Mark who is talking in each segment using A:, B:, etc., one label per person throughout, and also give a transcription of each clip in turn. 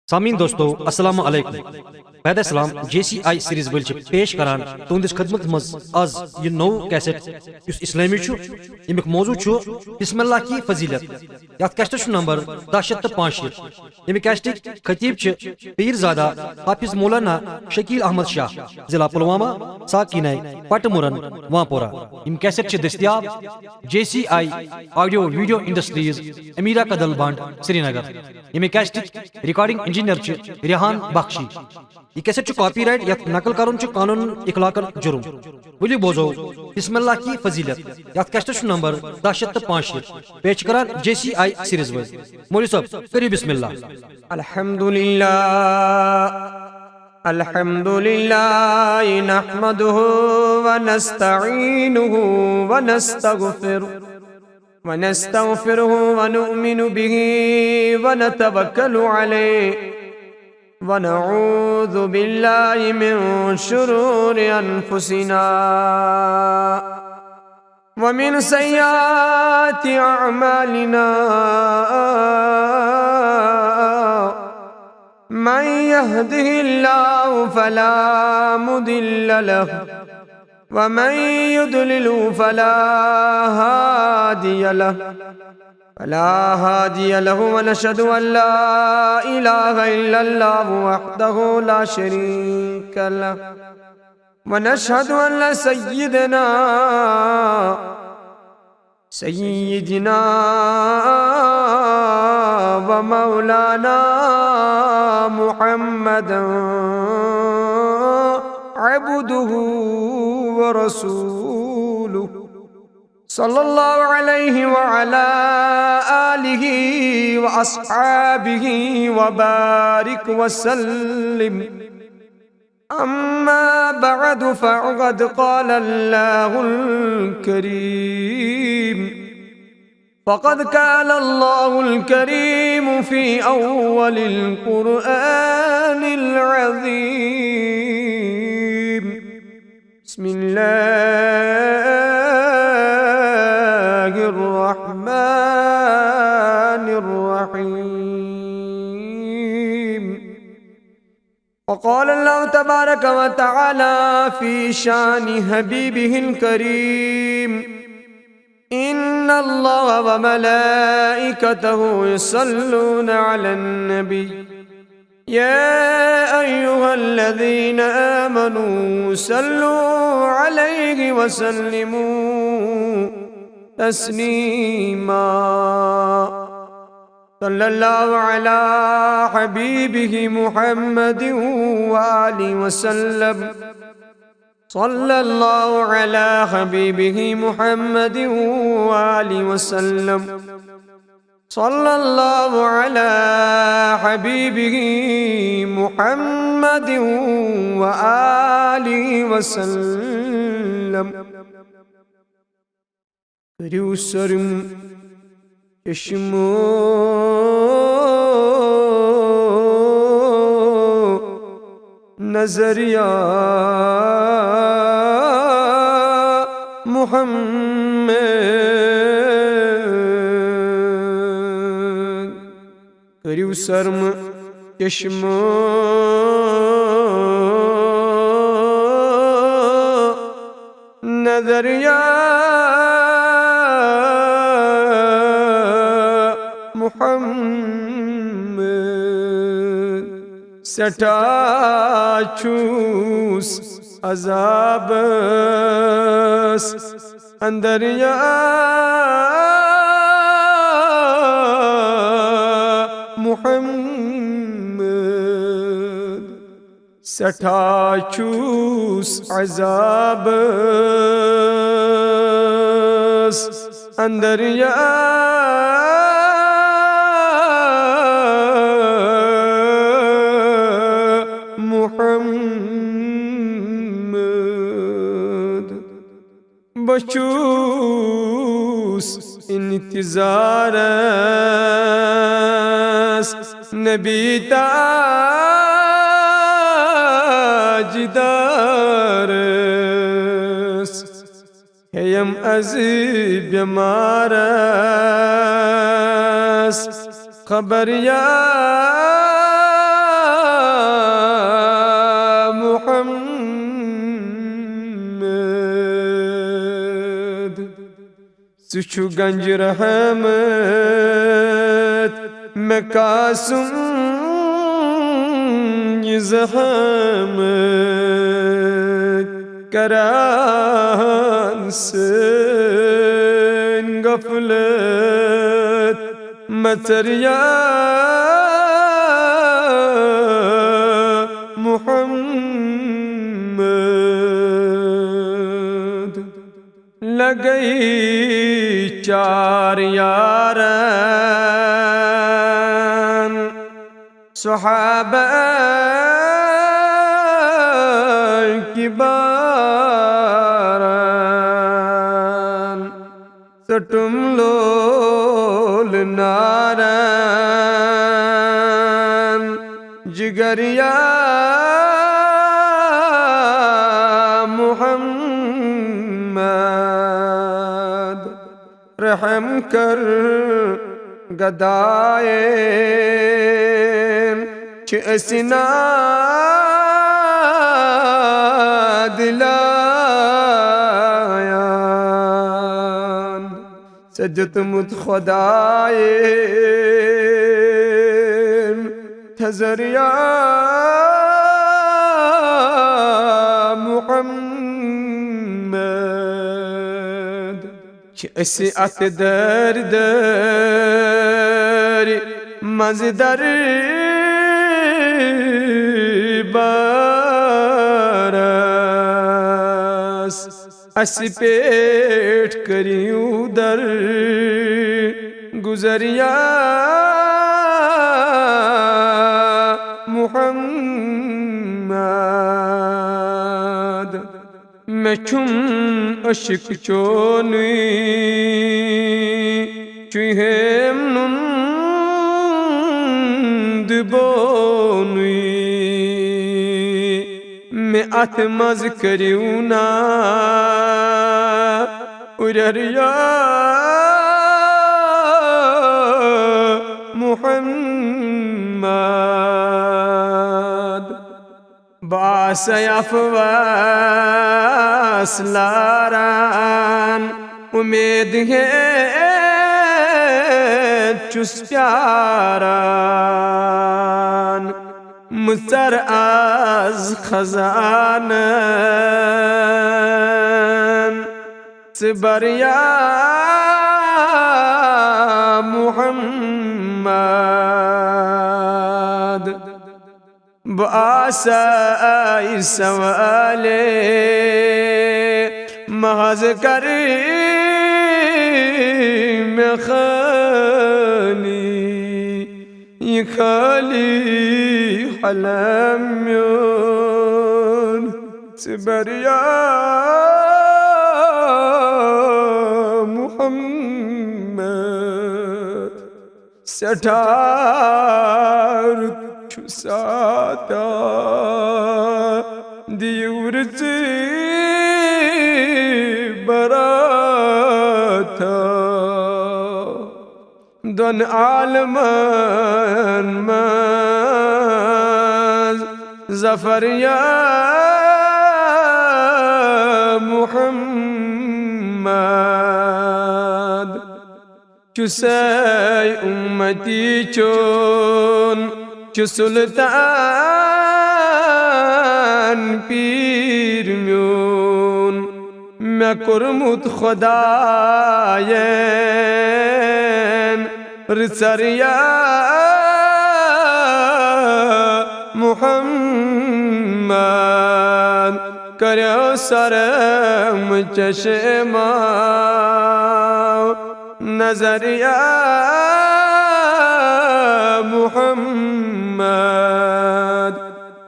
A: سامعین دوستو السلام علیکم بعد اسلام جے سی آئی سیریز ول پیش کران تہندس خدمت مز آز یہ نو کیسٹ اس اسلامی یمیک موضوع بسم اللہ کی فضیلت یت کیسٹس نمبر 1065 یمیک کیسٹک خطیب پیر زادہ حافظ مولانا شکیل احمد شاہ ضلع پلوامہ ساکینہ پٹ مرن وانپورہ یم کیسٹ دستیاب جے سی آئی آڈیو ویڈیو انڈسٹریز امیرا کدل بانڈ سری نگر یمیک کیسٹک ریکارڈنگ انجینئر ریحان بخشی یہ کیسٹ کاپی رائٹ یت نقل کرن قانون اخلاقن جرم ولو بوزو بسم اللہ کی فضیلت یت کیسٹ نمبر 1065 پیش کران جے سی آئی سیریز ول مولوی صاحب کریو بسم اللہ
B: الحمد للہ نحمده ونستعینه ونستغفره ونؤمن به ونتوکل علیہ ونعوذ باللہ من شرور انفسنا ومن سیئات اعمالنا من يهده الله فلا مضل له ومن يضلل فلا هادي له ونشهد أن لا إله إلا الله وحده لا شريك له ونشهد أن سيدنا ومولانا محمدا عبده ورسوله صلی اللہ علیہ وعلا آلہ واصحابہ وبارک وسلم اما بعد فقد قال اللہ الکریم فی اول القرآن العظیم بسم اللہ الرحمن الرحیم وقال اللہ تبارک وتعالی فی شان حبیبہ الکریم ان اللہ وملائکتہ یصلون علی النبی یا ایہا الذین آمنوا صلوا علیہ وسلموا تسلیما صلی اللہ علی حبیبہ محمد وآلہ وسلم صلی اللہ علی حبیبہ محمد وآلہ وسلم صلی اللہ علی حبیبہ محمد وآلہ وسلم کریو سرم چشمو نظریہ محمد کریو سرم چشمو نظریہ محمد سٹھا چھوس عذابس اندر یا محمد سٹھا چھوس عذابس اندر یا بچوس انتظارس نبی تاجدارس ہیم از بیمارس خبر یا سچو گنج رحمت میں قاسم یہ زحمت کران سن غفلت متریا محمد لگئی چار یارن صحابہ کی بارن سٹم لول نارن جگریا محمد رحم کر گدائیں چھ اسنا دلائیں سجت مت خدائیں تھزریا محمد چھ اسی ات در در مزدر بارس اسی پیٹ کریوں در گزریا محمد میں چھم عشق چونی چوہم نند بونی میں اتمز کریونا ارریا محمد باس افواس لاران امید ہے چس پیاران مستر از خزانن سبریا محمد بآسائی سوالے محض کریم خانی یہ خالی حلمیون سبریا محمد سٹھار چھساتا دیورتی براتا دون عالمان ماز ظفر یا محمد چسائی امتی چون چو سلطان پیر میون میں کرمت خدایین رسریا محمد کریو سرم چشما نظریا محمد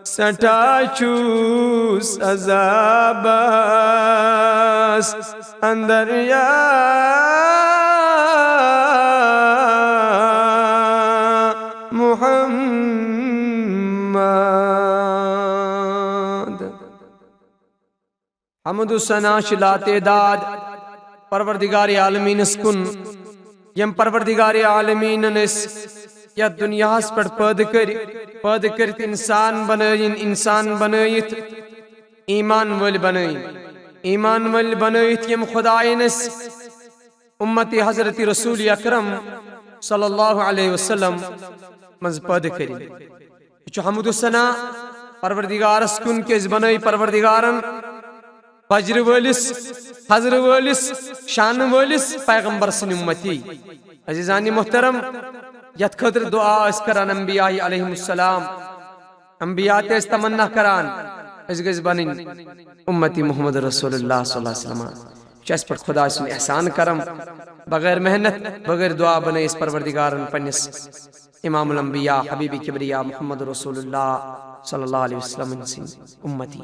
B: سٹا چوس عذاباس اندر یا محمد حمد و ثنا شلا تعداد پروردگار عالمین اسکن یم پروردگار عالمین اس یا دنیا پر پید کرت انسان بنائیت ایمان ول بنائیت یم خداینس امتی حضرت رسول اکرم صلی اللہ علیہ وسلم مز پد کری یہ حمد و ثنا پروردگارس کن کہ بنائی پروردگارن بجر ولس حضر ولس شان ولس پیغمبر سن امتی عزیزانی محترم یت خاطر دعا اس کران انبیاء علیہ السلام انبیاء تیس تمنا کران اس گز بنن امتی محمد رسول اللہ صلی اللہ علیہ وسلم چس پر خدا سن احسان کرم بغیر محنت بغیر دعا بنے اس پروردگارن پنس امام الانبیاء حبیب کبریا محمد رسول اللہ صلی اللہ علیہ وسلم سن امتی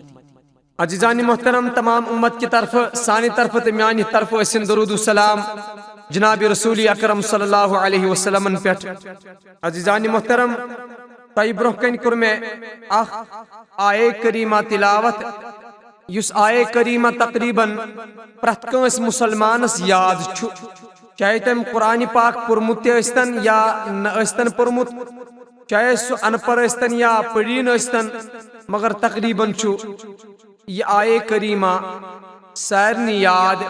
B: عزیزانی محترم تمام امت کی طرف سانی طرف تو میانی طرف اسن درود و سلام جناب رسول اکرم صلی اللہ علیہ وسلم پیٹ عزیزانی محترم تائی برہ کن کر میں آئے کریمہ تلاوت یس آئے کریمہ تقریباً پرت کنس مسلمانس یاد چھو چاہے تم قرآن پاک پرمت استن یا نہ استن پرمت چاہے سو انپر استن یا پڑین استن مگر تقریباً چھو یہ آئے کریمہ سارنی یاد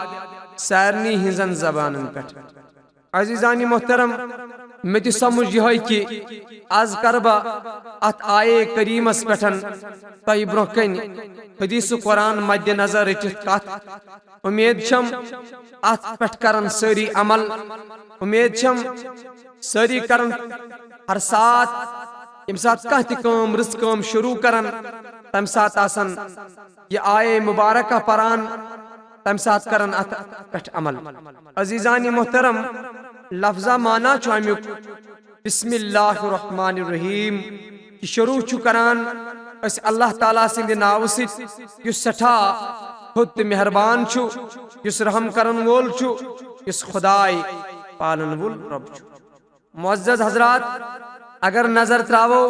B: سارنی ہنزن زبانن پٹ عزیزانی محترم میں تی سمجھ یہ کہ آز کربا ات آئے کریمس پٹھن تائی برہ کن حدیث قرآن مد نظر رٹھت کت امید چھم ات پٹھ کرن ساری عمل امید چھم ساری کرن ہر سات یم سات کہتی کام رس کام شروع کرن تم سات آسن یہ آئے مبارکہ پران تم سات کرن ات پٹھ عمل عزیزانی محترم لفظہ مانا چامیک بسم اللہ الرحمن الرحیم کی شروع چھو کران اس اللہ تعالیٰ سندھ ناو ست یس سٹھا خود مہربان چھو یس رحم کرن وول چھو یس خدای پالن وول رب چھو معزز حضرات اگر نظر تراو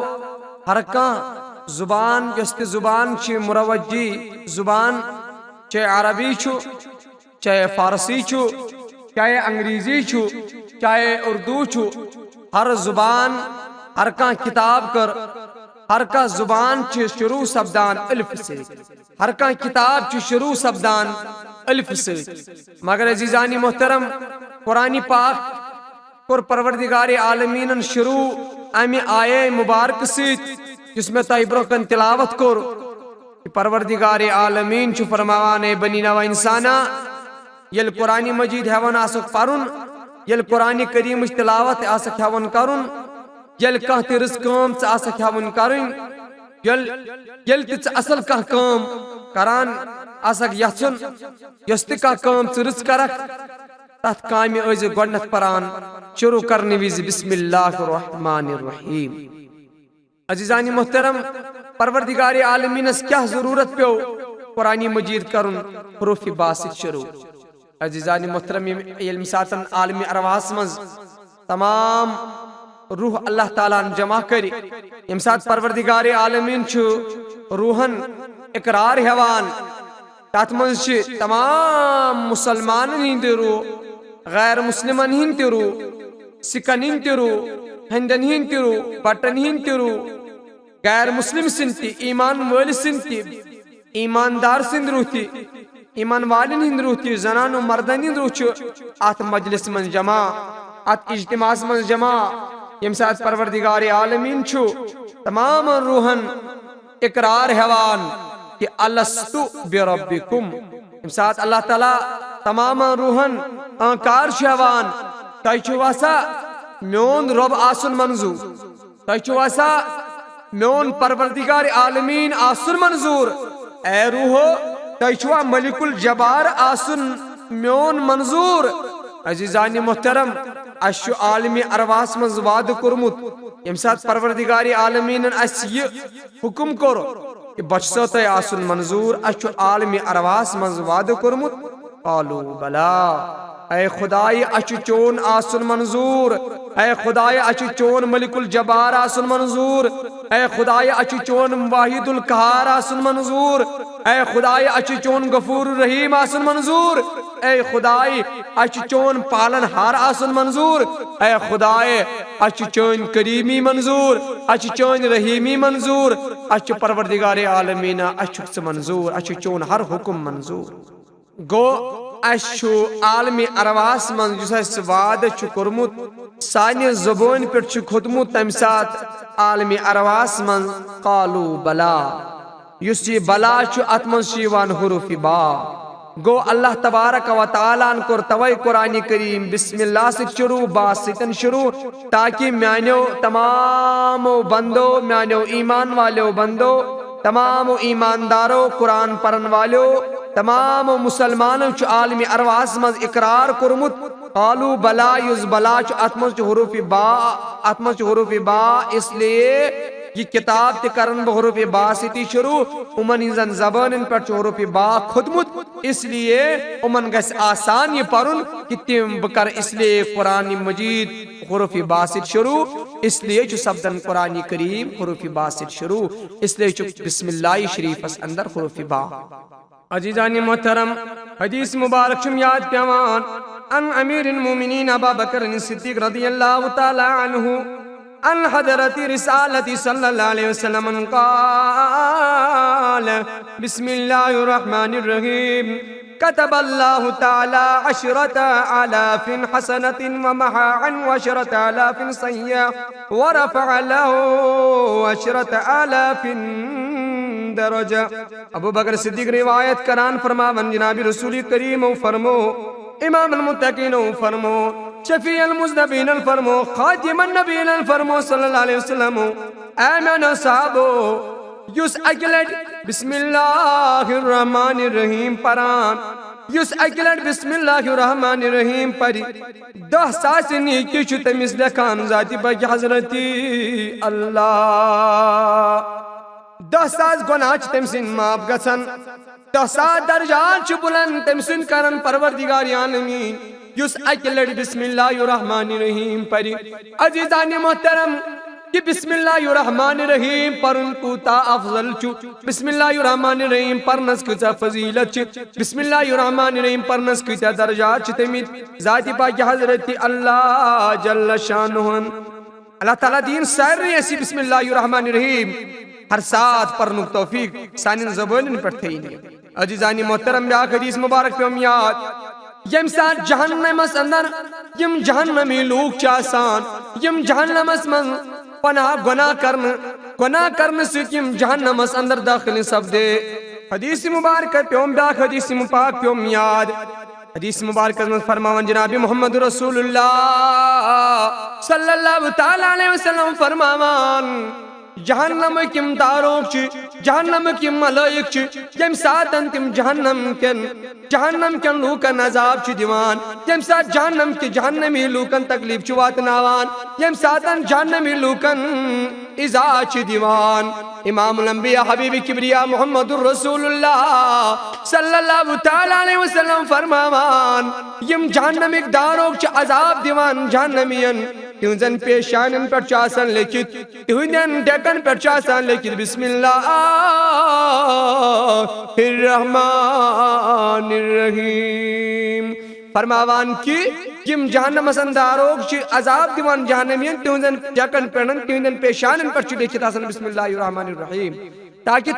B: ہر کان زبان یس تی زبان چھ مروجی زبان چاہے عربی چھو چاہے فارسی چھو چاہے انگریزی چھو چاہے اردو چھو ہر زبان ہر کان کتاب کر ہر کا زبان چھ شروع سبدان الف سے ہر کان کتاب چھ شروع سبدان الف سے مگر عزیزانی محترم قرآن پاک اور پروردگار عالمین شروع امی آئے مبارک سیت جس میں تائبروں کن تلاوت کر پروردگار عالمین چھ فرماوانے بنی نو انسانا یل قرآن مجید ہیون آسک پارن یل قرآن کریم تلاوت آسک ہیون کرن یل کان تی رزق کام چھ آسک ہیون کرن یل تی چھ اصل کان کام کران آسک یحسن یستی کان کام چھ رزق کرک تحت کامی ایز گوڑنت پران شروع کرنی ویزی بسم اللہ الرحمن الرحیم عزیزانی محترم پروردگار عالمین اس کیا ضرورت پیو قرآن مجید کرن حروف باسط شروع عزیزانی محترم علم ساتن عالمی ارواس منز تمام روح اللہ تعالیٰ جمع کری امسات پروردگار عالمین چھو روحن اقرار حیوان تات منز چھ تمام مسلمان ہند روح غیر مسلمان ہند روح سکن ہند روح ہندن ہند روح بٹن ہند روح غیر مسلم سنتی ایمان والی سنتی ایماندار سند روح تی ایمان والن ہند روح تی زنان و مردن ہند روح چھو آت مجلس من جمع آت اجتماع من جمع یم ساتھ پروردگار عالمین چھو تمام روحن اقرار حیوان کہ الستو بربکم یم ساتھ اللہ تعالی تمام روحن انکار شہوان تائی چھو واسا میون رب آسن منظور تائی چھو واسا میون پروردگار عالمین آسن منظور اے روحو تائی چھو ملک الجبار آسن میون منظور عزیزانی محترم اشو عالمی ارواس منز وعد کرمت یم ساتھ پروردگار عالمین اس یہ حکم کرو کہ بچسو تے آسن منظور اشو عالمی ارواس منز وعد کرمت قالو بلا اے خدای اچ چون آسن منظور اے خدای اچ چون ملک الجبار آسن منظور اے خدای اچ چون واحد القہار آسن منظور اے خدای اچ چون غفور الرحیم آسن منظور اے خدای اچ چون پالن ہار آسن منظور اے خدای اچ چون کریمی منظور اچ چون رحیمی منظور اچ پروردگار عالمین اچ منظور اچ چون ہر حکم منظور گو اشو عالمی ارواس من جس اس وعد چھ کرمت سانی زبان پر چھ کھتمت تم سات عالمی ارواس من قالو بلا یس یہ بلا چھ اتمن شیوان حروف با گو اللہ تبارک و تعالیٰ ان کر توئی قرآن کریم بسم اللہ سے شروع با ستن شروع تاکہ میانیو تمام بندو میانیو ایمان والو بندو تمام ایماندارو قرآن پرن والو تمام مسلمانوں چھ عالمی ارواس مز اقرار کرمت قالو بلا یز بلا چھ اتمن چھ حروف با اس لیے یہ کتاب تے کرن بحروف با سیتی شروع امن انزن زبان پر چھ حروف با خدمت اس لیے امن گس آسان یہ پرن کہ تم بکر اس لیے قرآن مجید حروف با سیت شروع اس لیے چھ سبدن قرآن کریم حروف با سیت شروع اس لیے چھ بسم اللہ شریف اس اندر حروف با عزیزان محترم حدیث مبارک شم یاد پیوان ان امیر المومنین ابا بکر صدیق رضی اللہ تعالی عنہ ان حضرت رسالت صلی اللہ علیہ وسلم قال بسم اللہ الرحمن الرحیم كتب الله تعالى 10,000 حسنة ومحى عنه 10,000 سيئة ورفع له 10,000 درجة ابو بکر صدیق روایت کران فرماون جناب رسول کریم فرمو امام المتقین فرمو شفیع المذنبین فرمو خاتم النبیین فرمو صلی اللہ علیہ وسلم آمین صحابو یس اکلٹ بسم اللہ الرحمن الرحیم پران یس اکلٹ بسم اللہ الرحمن الرحیم پری 10,000 نیکی چھ تمس لکھان ذاتی بگ حضرتی اللہ 10,000 گناہ چھ تمسن معاف گسن 10,000 درجات چھ بلند تمسن کرن پروردگار عالمین یس اکلٹ بسم اللہ الرحمن الرحیم پری عزیزان محترم کہ بسم اللہ الرحمن الرحیم پرن کوتا افضل چو بسم اللہ الرحمن الرحیم پرنس کتا فضیلت چھ بسم اللہ الرحمن الرحیم پرنس کتا درجات چھ تمید ذاتی پاک حضرت اللہ جل شانہن اللہ تعالیٰ دین سائر رہی ایسی بسم اللہ الرحمن الرحیم ہر ساتھ پرنک توفیق سانین زبانین پر تھینی عزیزانی محترم بیا حدیث مبارک پہ ہم یاد یم ساتھ جہنم اس اندر یم جہنمی لوگ چاسان یم جہنم اس من پناہ گناہ کرن سے یم جہنم اس اندر داخل سب دے حدیث مبارک پہ ہم بیا حدیث مبارک پہ ہم یاد حدیث مبارک میں فرماون جناب محمد رسول اللہ صلی اللہ تعالی علیہ وسلم فرماون جہنم کم داروک چھ جہنم کم ملائک چھ یم ساتن تم جہنم کن لوکن عذاب چھ دیوان یم سات جہنم کی جہنمی لوکن تکلیف چھ واتناوان یم ساتن جہنمی لوکن ازا چھ دیوان امام الانبیاء حبیب کبریا محمد رسول اللہ صلی اللہ تعالی علیہ وسلم فرماوان یم جہنمک داروک چھ عذاب دیوان جہنمین تہنزن پیشانن پر چاسن لکھت تہنزن ڈیکن پر چاسن لکھت بسم اللہ الرحمن الرحیم فرماوان کی یم جہنم اسنداروک چھ عذاب دیوان جہنمین تہنزن ڈیکن پرنن تہنزن پیشانن پر چھ لکھت آسن بسم اللہ الرحمن الرحیم تاکہ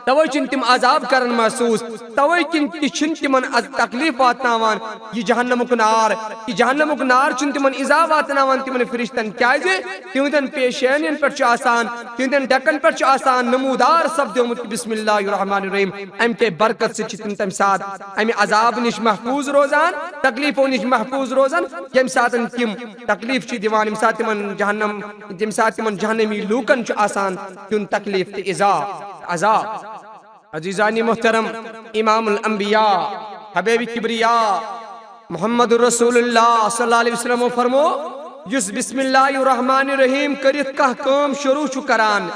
B: توئی چن تم عذاب کرن محسوس توئی چن تمن تکلیف واتناوان یہ جہنمک نار چن تمن عذاب واتناوان تمن فرشتن کیازِ تہندن پیشانین پر چھ آسان تہندن ڈکن پر چھ آسان نمودار سب دیومت بسم اللہ الرحمن الرحیم ام کے برکت سے چھ تم ساتھ ام عذاب نش محفوظ روزان تکلیفوں نش محفوظ روزان یم ساتن تم تکلیف چھ دیوان یم سات تمن جہنمی لوکن چھ آسان تن تکلیف تے عذاب عزیزانی محترم امام الانبیاء حبیب کبریاء محمد رسول اللہ صلی اللہ علیہ وسلم فرمو یس بسم اللہ الرحمن الرحیم کرت کہ کام شروع چھ کران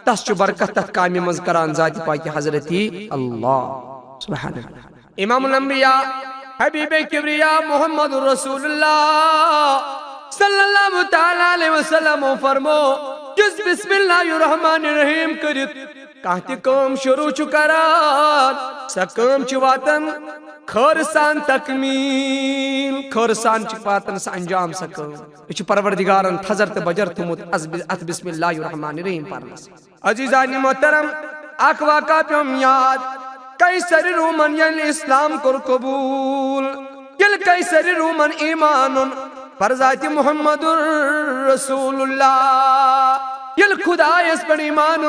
B: تس چھ برکت تت کامی مز کران ذات پاک حضرتی اللہ سبحان اللہ امام الانبیاء حبیب کبریاء محمد رسول اللہ صلی اللہ تعالی علیہ وسلم فرمو یس بسم اللہ الرحمن الرحیم کرت کہتی کام شروع چھ کران سا کام چھ واتن خورسان تکمیل خورسان چھ واتن سا انجام سا کام یہ پروردگارن تھزر تے بجر تھمت ات بسم اللہ الرحمن الرحیم پرنس عزیزانی محترم اک واقع پہ ہم یاد قیصر رومن یل اسلام کور قبول یل قیصر رومن ایمان پر ذات محمد رسول اللہ یل خدایس پر ایمان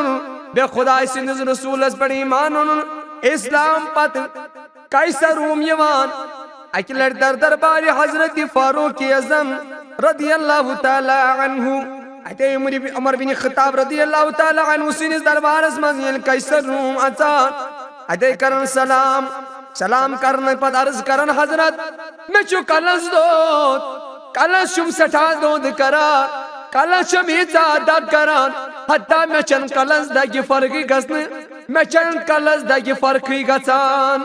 B: بے خدای سندس رسولس پر ایمان اسلام پت قیصر روم یوان اکلر در دربار حضرت فاروق اعظم رضی اللہ تعالی عنہ اتے عمر بن خطاب رضی اللہ تعالی عنہ سنس دربار اسمز یل قیصر روم اچان اتے کرن سلام کرن پت عرض کرن حضرت میں چو کلس دود کلس شم سٹھا دود کران کلس شم ایچا دگ کران حتی میں چن کلس دگی فرقی گسن میں چن کلس دگی فرقی گسان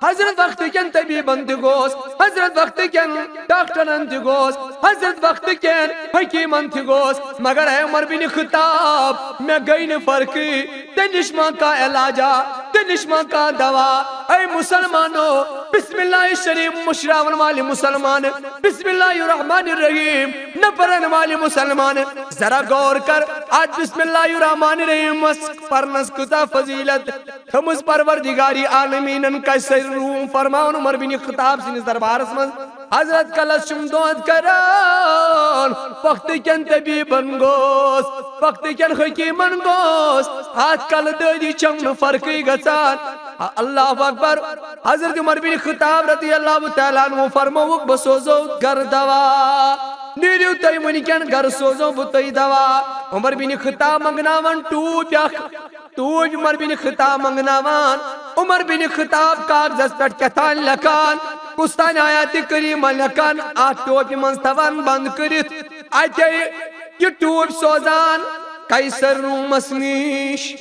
B: حضرت وقت کن طبیبن تگوس حضرت وقت کن ڈاکٹرن تگوس حضرت وقت کن حکیمن تگوس مگر اے عمر بن خطاب میں گئی نے فرقی تنشما کا علاجہ تنشما کا دوا اے مسلمانوں بسم اللہ الشریف مشراون والی مسلمان بسم اللہ الرحمن الرحیم نپرن والی مسلمان ذرا غور کر آج بسم اللہ الرحمن الرحیم پرنس کتا فضیلت تھمس پروردگاری عالمین قیصر روم فرماؤن عمر بن خطاب سنس دربار اسمن حضرت کلس شم دود کران وقت کن طبیبن گوس وقت کن حکیمن گوس ہاتھ کل دودی چمن فرقی گسان اللہ اکبر حضرت عمر بن خطاب رضی اللہ تعالیٰ عنہ فرموک بسوزو گر دوا نیریو تی منکن گر سوزو بتی دوا عمر بن خطاب منگناون ٹوپ توج عمر بن خطاب منگناوان عمر بن خطاب کاغذ پٹ کتان لکان کستان آیات کریم لکان آت ٹوپی منستوان بند کرت آتے یہ ٹوپ سوزان قیصر روم مسنیش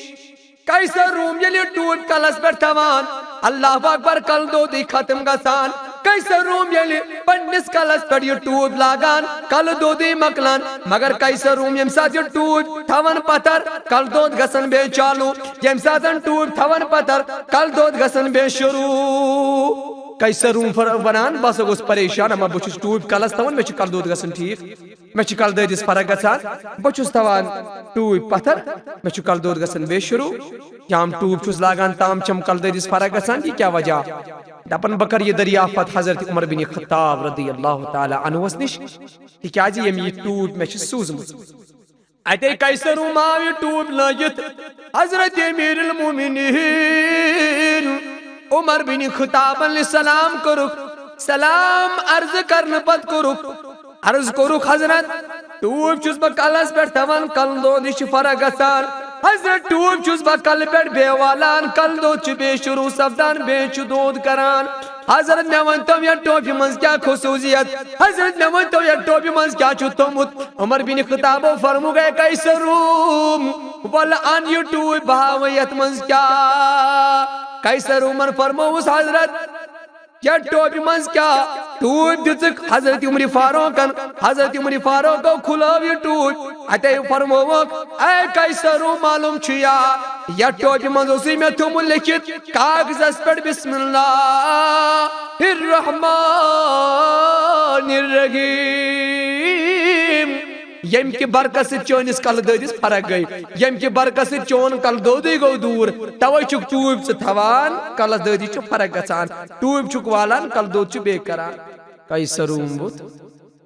B: قیصر روم یلی ٹوپ کلس پر تھوان اللہ اکبر کل دو دی ختم گسان قیصر روم یلی پنس کلس پر یہ ٹوپ لاگان کل دو دی مکلان مگر قیصر روم یم ساتھ یہ ٹوپ تھون پتر کل دو گسن بے چالو یم ساتھ ٹوپ تھون پتر کل دو گسن بے شروع قیصر روم بنان بس گوس پریشان اما بچس ٹوپ کلس تھون میں کل دو گسن ٹھیک میں کل دس فرق گسان بچس تھوان ٹوپ پتھر میں کل دود گسن بے شروع یام ٹوپ چھس لاگان تام چم کل دس فرق گسان یہ کیا وجہ دپن بکر یہ دریافت حضرت عمر بن خطاب رضی اللہ تعالی عنہ نش کیا جی یم یہ ٹوپ میں سوزمت اتے قیصر روم آو یہ ٹوپ لگت حضرت امیر المومنین عمر بن خطاب علیہ السلام کرک سلام عرض کرن پت کرک عرض کرک حضرت ٹوپ چھس با کلس پر تھوان کل دو دش فرق گسان حضرت ٹوپ چھس با کل پر بے والان کل دو چھ بے شروع سفدان بے چھ دود کران حضرت میں ونتو یا ٹوپی منز کیا خصوصیت حضرت میں ونتو یا ٹوپی منز کیا چھو تمت عمر بن خطاب فرمو گئے قیصر روم والآن یہ ٹوپ بہاویت منز کیا قیصر عمر فرمو اس حضرت یا ٹوپی منز کیا ٹوپ دزک حضرت عمر فاروق کو کھلاو یہ ٹوپ اتے فرمو اے قیصر معلوم چھیا یا ٹوپی منز اسی میں تم لکھت کاغذ اس پر بسم اللہ الرحمن الرحیم یم کی برکت سے چونس کل دودس فرق گئی یم کی برکت سے چون کل دودی گو دور توئی چک ٹوپ سے تھوان کل دودی چک فرق گسان ٹوپ چک والان کل دود چک بے کران قیصر روم بوت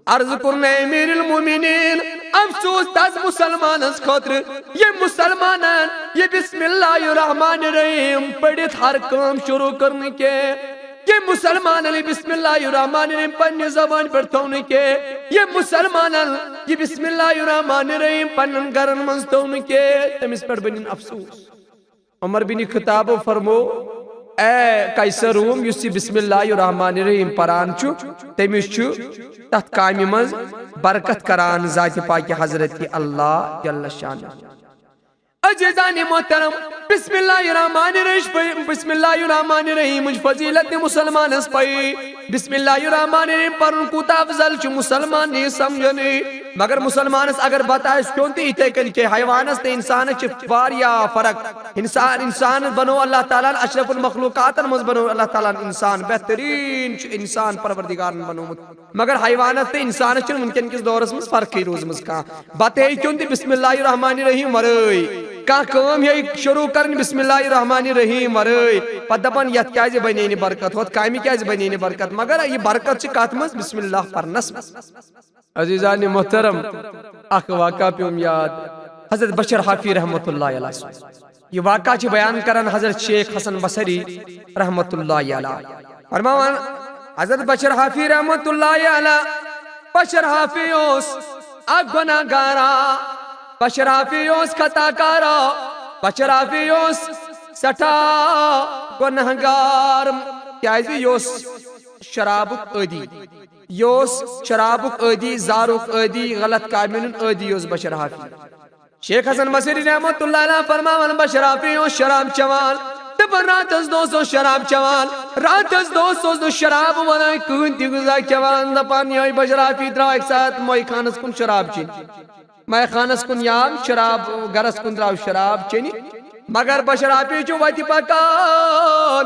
B: عرض کرنے امیر المومنین افسوس تاز مسلمان اس خاطر یہ مسلمانان یہ بسم اللہ الرحمن الرحیم پڑھت ہر کام شروع کرنے کے یہ مسلمان علی بسم اللہ الرحمن الرحیم پنی زبان پر تونے کے یہ مسلمان علی بسم اللہ الرحمن الرحیم پنن گرن منز تونے کے تمیز پر بنین افسوس عمر بن خطاب فرمو اے قیصر روم یسی بسم اللہ الرحمن الرحیم پران چھو تمیز چھو تحت قائمی منز برکت کران ذات پاک حضرت کی اللہ جل شان عزیزان محترم بسم اللہ الرحمن الرحیم بسم اللہ الرحمن الرحیم مجھ فضیلت مسلمان اس پائی بسم اللہ الرحمن الرحیم پر ان کو تافضل چھ مسلمان نہیں سمجھنے مگر مسلمان اس اگر بتائے کیونتی اتے کن کے حیوان اس تے انسان چھ واریا فرق انسان بنو اللہ تعالیٰ اشرف المخلوقات مز بنو اللہ تعالیٰ انسان بہترین انسان پروردگار بنو مگر حیوانات تے انسان چھ ممکن کس دور اس فرق ہی روز مز کا بتائے کیونتی بسم اللہ الرحمن الرحیم ورئی کان کام ہے شروع کرن بسم اللہ الرحمن الرحیم ورٲے پتہٕ دپان یتھ کیازِ بنے نہٕ برکت ہوت کامہِ کیازِ بنے نہٕ برکت مگر یہ برکت چھ کتھ منٛز بسم اللہ پرنس منٛز عزیزان محترم اخ واقعہ پیوم یاد حضرت بشر حافی رحمۃ اللہ علیہ یہ واقعہ چھ بیان کران حضرت شیخ حسن بصری رحمۃ اللہ علیہ فرماوان حضرت بشر حافی رحمۃ اللہ علیہ بشر حافی اوس اکھ گناہ گارا بشر حافی اوس خطا کارا بشر حافی اوس سٹھا گناہ گار کیازِ یہ اوس شرابُک عٲدی یہ اوس شرابُک عٲدی زارُک عٲدی غلط کامٮ۪ن ہُنٛد عٲدی اوس بشر حافی شیخ حسن بصری رحمۃ اللہ علیہ فرماوان بشر حافی اوس شراب چوان دپان راتس دوس اوس شراب چوان راتس دوس اوس نہٕ شراب ونان کٕہٕنۍ تہِ غذا کھٮ۪وان دپان یہے بشر حافی درٛاو اکہِ ساتہٕ مٲے خانس کُن شراب چیٚنہِ مٲے خانس کُن یام شراب گرس کُن درٛاو شراب چیٚنہِ مگر بشر حافی چھُ وتہِ پکان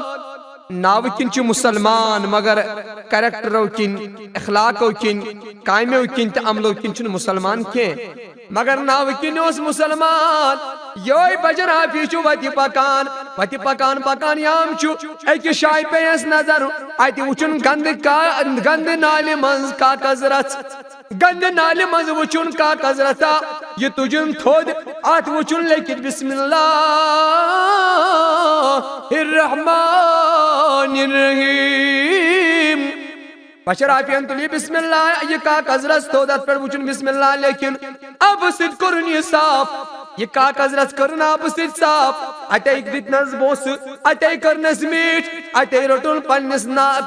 B: ناوٕ کِنۍ چھُ مسلمان مگر کریکٹرو کِنۍ اخلاقو کِنۍ کامیو کِنۍ تہٕ عملو کِنۍ چھُنہٕ مسلمان کینٛہہ مگر ناوٕ کِنۍ اوس مسلمان یہے بشر حافی چھُ وتہِ پکان پکان یام چھُ أکِس جایہِ پییس نظر اتہِ وٕچھُن گندٕ نالہِ منٛز کاغذ رژھ گندٕ نالہِ منٛز وٕچھُن کاغذ رژھا یہ تُجُن تھوٚد اتھ وٕچھُن لیکھِتھ بسم اللہ الرحمن الرحیم بشر حافین تُل یہ بسم اللہ یہ کاغذ رژھ تھوٚد اتھ پٮ۪ٹھ وٕچھُن بسم اللہ لیکھِن آبہٕ سۭتۍ کوٚرُن یہ صاف یہ کاغذ رژھ کٔرٕن آبہٕ سۭتۍ صاف اتے دِتنس بوسہٕ اتے کٔرنس میٖٹھ اتے روٚٹُن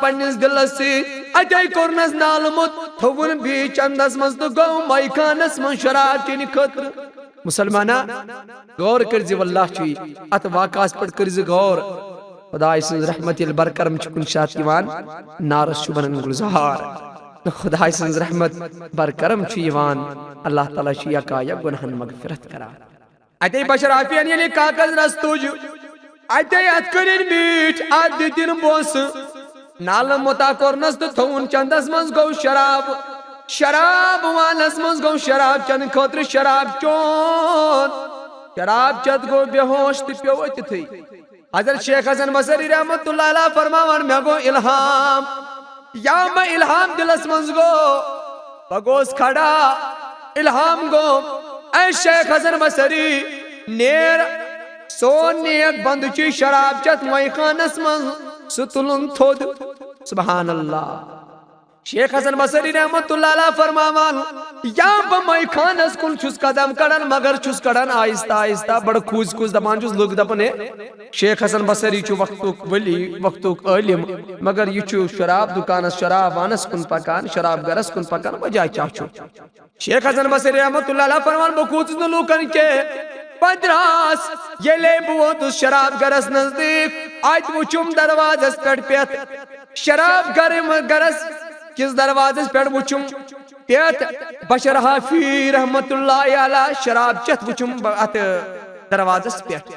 B: پننس دلس سۭتۍ اتے کوٚرنس نالمُت تھوٚوُن بیٚیہِ چندس منٛز تہٕ گوٚو مٲے خانس منٛز شراب چیٚنہِ خٲطرٕ مسلمانا غور کٔرزِ واللہ چھُ اتھ واقعس پٮ۪ٹھ کٔرزِ غور خداے سٕنٛز رحمت ییٚلہِ برکرم چھِ کُنہِ ساتہٕ یِوان نارس چھُ بنان گُلزار خداے سٕنٛز رحمت برکرم چھُ یِوان اللہ تعالیٰ چھُ یکا یک گۄنہن مغفرت کران اتے بشر حافین ییٚلہِ کاغذ رژھ تُج اتے اتھ کٔرِنۍ میٖٹھ اتھ دِتِن بوسہٕ نالہٕ مُتا کوٚرنس تہٕ تھوٚوُن چندس منٛز گوٚو شراب وانس منٛز گوٚو شراب چٮ۪نہٕ خٲطرٕ شراب چیوٚن شراب چٮ۪تھ گوٚو بے ہوش تہٕ پیوٚو أتِتھٕے حضرت شیخ حسن بصری رحمۃ اللہ علیہ فرماوان مےٚ گوٚو الہام یا مےٚ الہام دلس منٛز گوٚو بہٕ گوٚوُس کھڑا الہام گوٚو اے شیخ حسن بصری نیر سون نیک بندٕ چھُ شراب چٮ۪تھ مٲے خانس منٛز سُہ تُلُن تھوٚد سبحان اللہ شیخ حسن بصری رحمۃ اللہ علیہ فرماوان یا بہٕ مٲے خانس کُن چھُس قدم کڑان مگر چھُس کڑان آہستہ آہستہ بڑٕ کھوٗژ کھوٗژ دپان چھُس لُکھ دپان ہے شیخ حسن بصری چھُ وقتُک ولی وقتُک عٲلِم مگر یہ چھُ شراب دُکانس شراب وانس کُن پکان شراب گرس کُن پکان وجہ کیاہ چھُ شیخ حسن بصری رحمۃ اللہ علیہ فرمان بہٕ کھوٗژُس نہٕ لوٗکن کینٛہہ پتہٕ دراس ییٚلے بہٕ ووتُس شراب گرس نزدیٖک اتہِ وٕچھُم دروازس پٮ۪ٹھ پٮ۪تھ شراب گرس کس دروازس پٮ۪ٹھ وٕچھُم پٮ۪تھ بشر حافی رحمۃ اللہ علیہ شراب چٮ۪تھ وٕچھُم اتھ دروازس پٮ۪ٹھ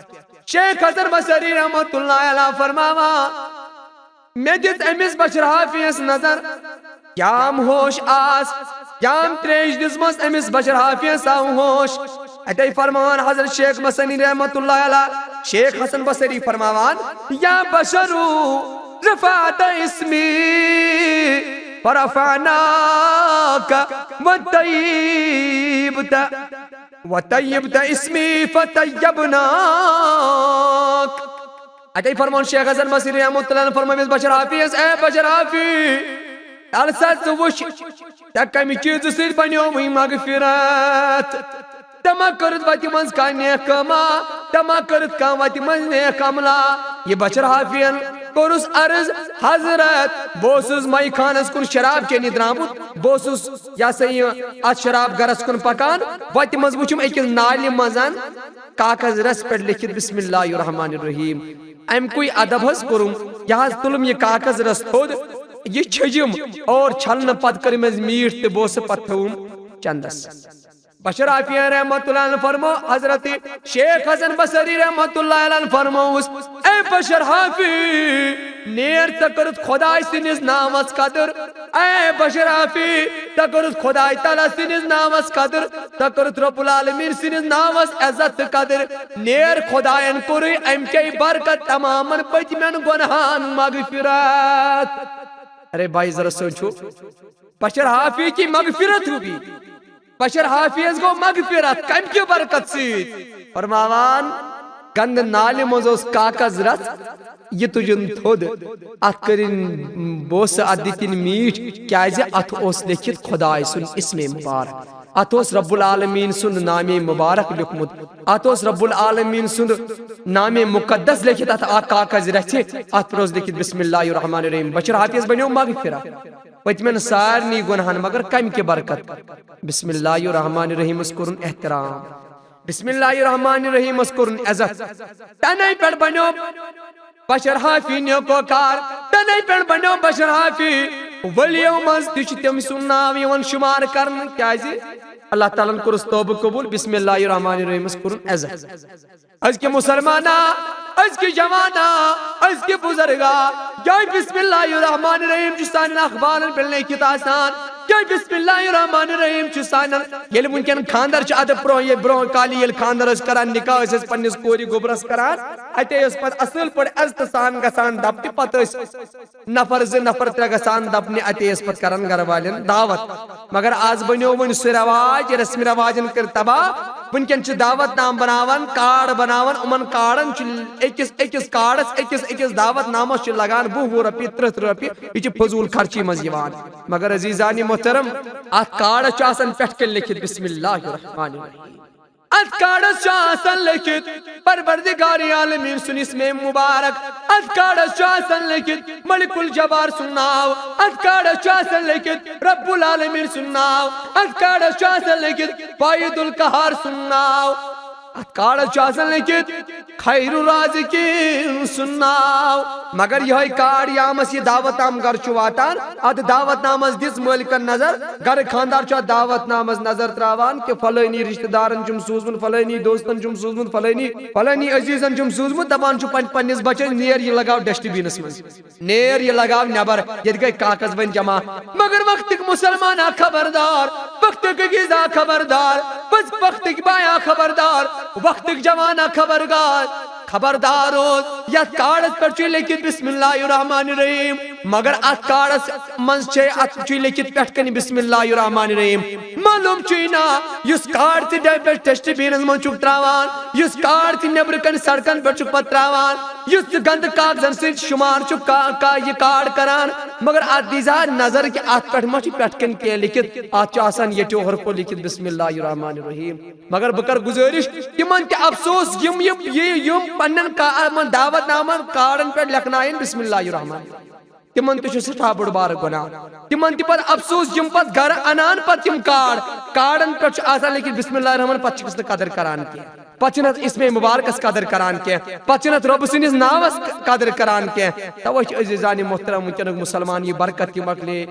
B: شیخ حسن بصری رحمۃ اللہ علیہ فرماوان مےٚ دِژ أمِس بشر حافی یس نظر کیام ہوش آس کیام تریش دِژمٕژ أمِس بشر حافی یس آو ہوش اتے فرماوان حضرت شیخ بصری رحمۃ اللہ علیہ شیخ حسن بصری فرماوان یا بشرو رفعت اسمی فرفعناک وطیبت اسمی فطیبناک اتے فرمان شیخ حسن بصری رحمۃ اللہ فرماوان بشر حافی اے بشر حافی السا ژٕ وٕچھ ژےٚ کمہِ چیٖزٕ سۭتۍ بنیووٕے مغفرت ژےٚ ما کٔرٕتھ وتہِ منٛز کانٛہہ نیک کٲما ژےٚ ما کٔرٕتھ کانٛہہ وتہِ منٛز نیک عملا یہ بشر حافین کوٚرُس عرض حضرت بہٕ اوسُس مٲے خانس کُن شراب چیٚنہِ درامُت بہٕ اوسُس یہ سا یہ اتھ شراب گرس کُن پکان وتہِ منٛز وٕچھُم أکِس نالہِ منٛز کاغذ رژھ پٮ۪ٹھ لیکھِتھ بسم اللہ الرحمن الرحیم امکُے ادب حظ کوٚرُم یہ حظ تُلُم یہ کاغذ رژھ تھوٚد یہ چھٔجِم اور چھلنہٕ پتہٕ کٔرٕم حظ میٖٹھ تہٕ بوسہٕ پتہٕ تھوٚوُم چندس بشر حافی رحمۃ اللہ علیہ فرمو حضرت شیخ حسن بصری رحمۃ اللہ علیہ فرموس اے بشر حافی نیر ژےٚ کٔرٕتھ خۄداے سٕنٛدِس ناوس قدر اے بشر حافی ژےٚ کٔرٕتھ خۄداے تعالیٰ سٕنٛدِس ناوس قدر تکرت رب العالمین سنس ناوس عزت قدر نیر خدایان کوری ام کے برکت تمام پتمن گناہان مغفرت. ارے بھائی ذرا سوچو بشر حافی کی مغفرت ہوگی. بشر حافظ گو مغفرت کم کی برکت سی. فرماوان گند نالی مزوس کاغذ رس یہ تجن تھود ات کرن بوس ادتن میٹ کیازِ ات اوس لکھت خدائے سن اسم مبارک. ات اوس رب العالمین سند نام مبارک لکھمت. ات اوس رب العالمین سند نام مقدس لکھت ات کاغذ رچھ ات پر اوس لکھت بسم اللہ الرحمن الرحیم. بشر حافظ بنیو مغفرت پتمن سارنی گناہن مگر کم کی برکت. بسم اللہ الرحمن الرحیم اس کرن احترام. بسم اللہ الرحمن الرحیم اس کرن عزت. تنائی پر بنیو بشر حافی نیوکو کار. تنائی پر بنیو بشر حافی ولیو مز تیچ تم سنناو یون شمار کرن کیازی اللہ تعالیٰ نے کرس توبہ قبول. بسم اللہ الرحمن الرحیم اس کرن عزت. از کے مسلمانا از کے جوانا از کے بزرگا جائے بسم اللہ الرحمن الرحیم جسان اخبار بلنے کی تاسان جائے بسم اللہ الرحمن الرحیم جسان یہ ممکن خاندر چھ ادب برو یہ برو کالی یہ خاندر اس کران نکاح اس پنس کوری گوبرس کران اتے اس پر اصل پر عزت سان گسان دپتی پتہ نفر ز نفر تر گسان دپنی اتے اس پر کران گھر والن دعوت. مگر آز بنیو ون سہ رواج رسم رواجن کر تباہ. ونکن چھ دعوت نام بناوان کارڈ بناوان امن کارڈن چھ اکس کارڈس اکس دعوت نامس چھ لگان 20 رۄپیہِ 30 رۄپیہِ یہ چھ فضول خرچی مز یوان. مگر عزیزانی محترم ات کارڈس چھ آسان پٮ۪ٹھ کن لکھت بسم اللہ الرحمن الرحیم. ات کارڈس چھ آسان لکھت پروردگار عالمین سن اسم مبارک. ات کارڈس چھ آسان لکھت ملک الجبار سن ناو. ات کارڈس چھ آسان لکھت رب العالمین سن ناو. ات کارڈس چھ آسان لکھت واحد القہار سن ناو. ات کارڈس چھ آسان لکھت خیر الرازقین سن ناو. مگر یہ کارڈ یامس یہ دعوت نام گھر چھ واتان ات دعوت نامس دس مالکن نظر گھر خاندار چھ دعوت نامس نظر تراوان کہ فلانی رشتہ دارن چم سوزمت فلانی دوستن چم سوزمت فلانی عزیزن چم سوزمت دپان چھ پنس بچن نیر یہ لگاو ڈسٹ بینس مز نیر یہ لگاو نبر یہ گئی کاغذ بن جمع. مگر وقت مسلمان خبردار وقت غذا خبردار بس وقت بایا خبردار وقت جوانا خبردار یت کارڈس پہ لکھت بسم اللہ الرحمن الرحیم. مگر ات کارڈس من ات لکھت پہ کن بسم اللہ الرحمن الرحیم. معلوم چینا اس کارڈ تہ ڈسٹ بینس من چھ تراوان اس کارڈ تہ نبر کن سڑکن پہ پہ تراوان اس گند کاغذن ست شمار چھ یہ کارڈ کران. مگر ات دیزا نظر کہ ات پہ مچ پہ کن کی لکھت ات آسان یہ ٹوہر کو لکھت بسم اللہ الرحمن الرحیم. مگر بکر گزارش تمن تہ افسوس یم پنن دعوت نامن کارڈن پہ لکھنائن بسم اللہ الرحمن تمن تہ سٹھا بڑ بار گناہ. تمن تہ پتہ افسوس یم پتہ گھر انان پتہ یم کارڈن پہ آسان لیکن بسم اللہ الرحمن پتہ چھ قدر کران کی پتہ نت اسم مبارکس قدر کران کی پتہ نت رب سنس ناوس قدر کران کی. توے عزیزان محترم ونکن مسلمان یہ برکت کی مکلے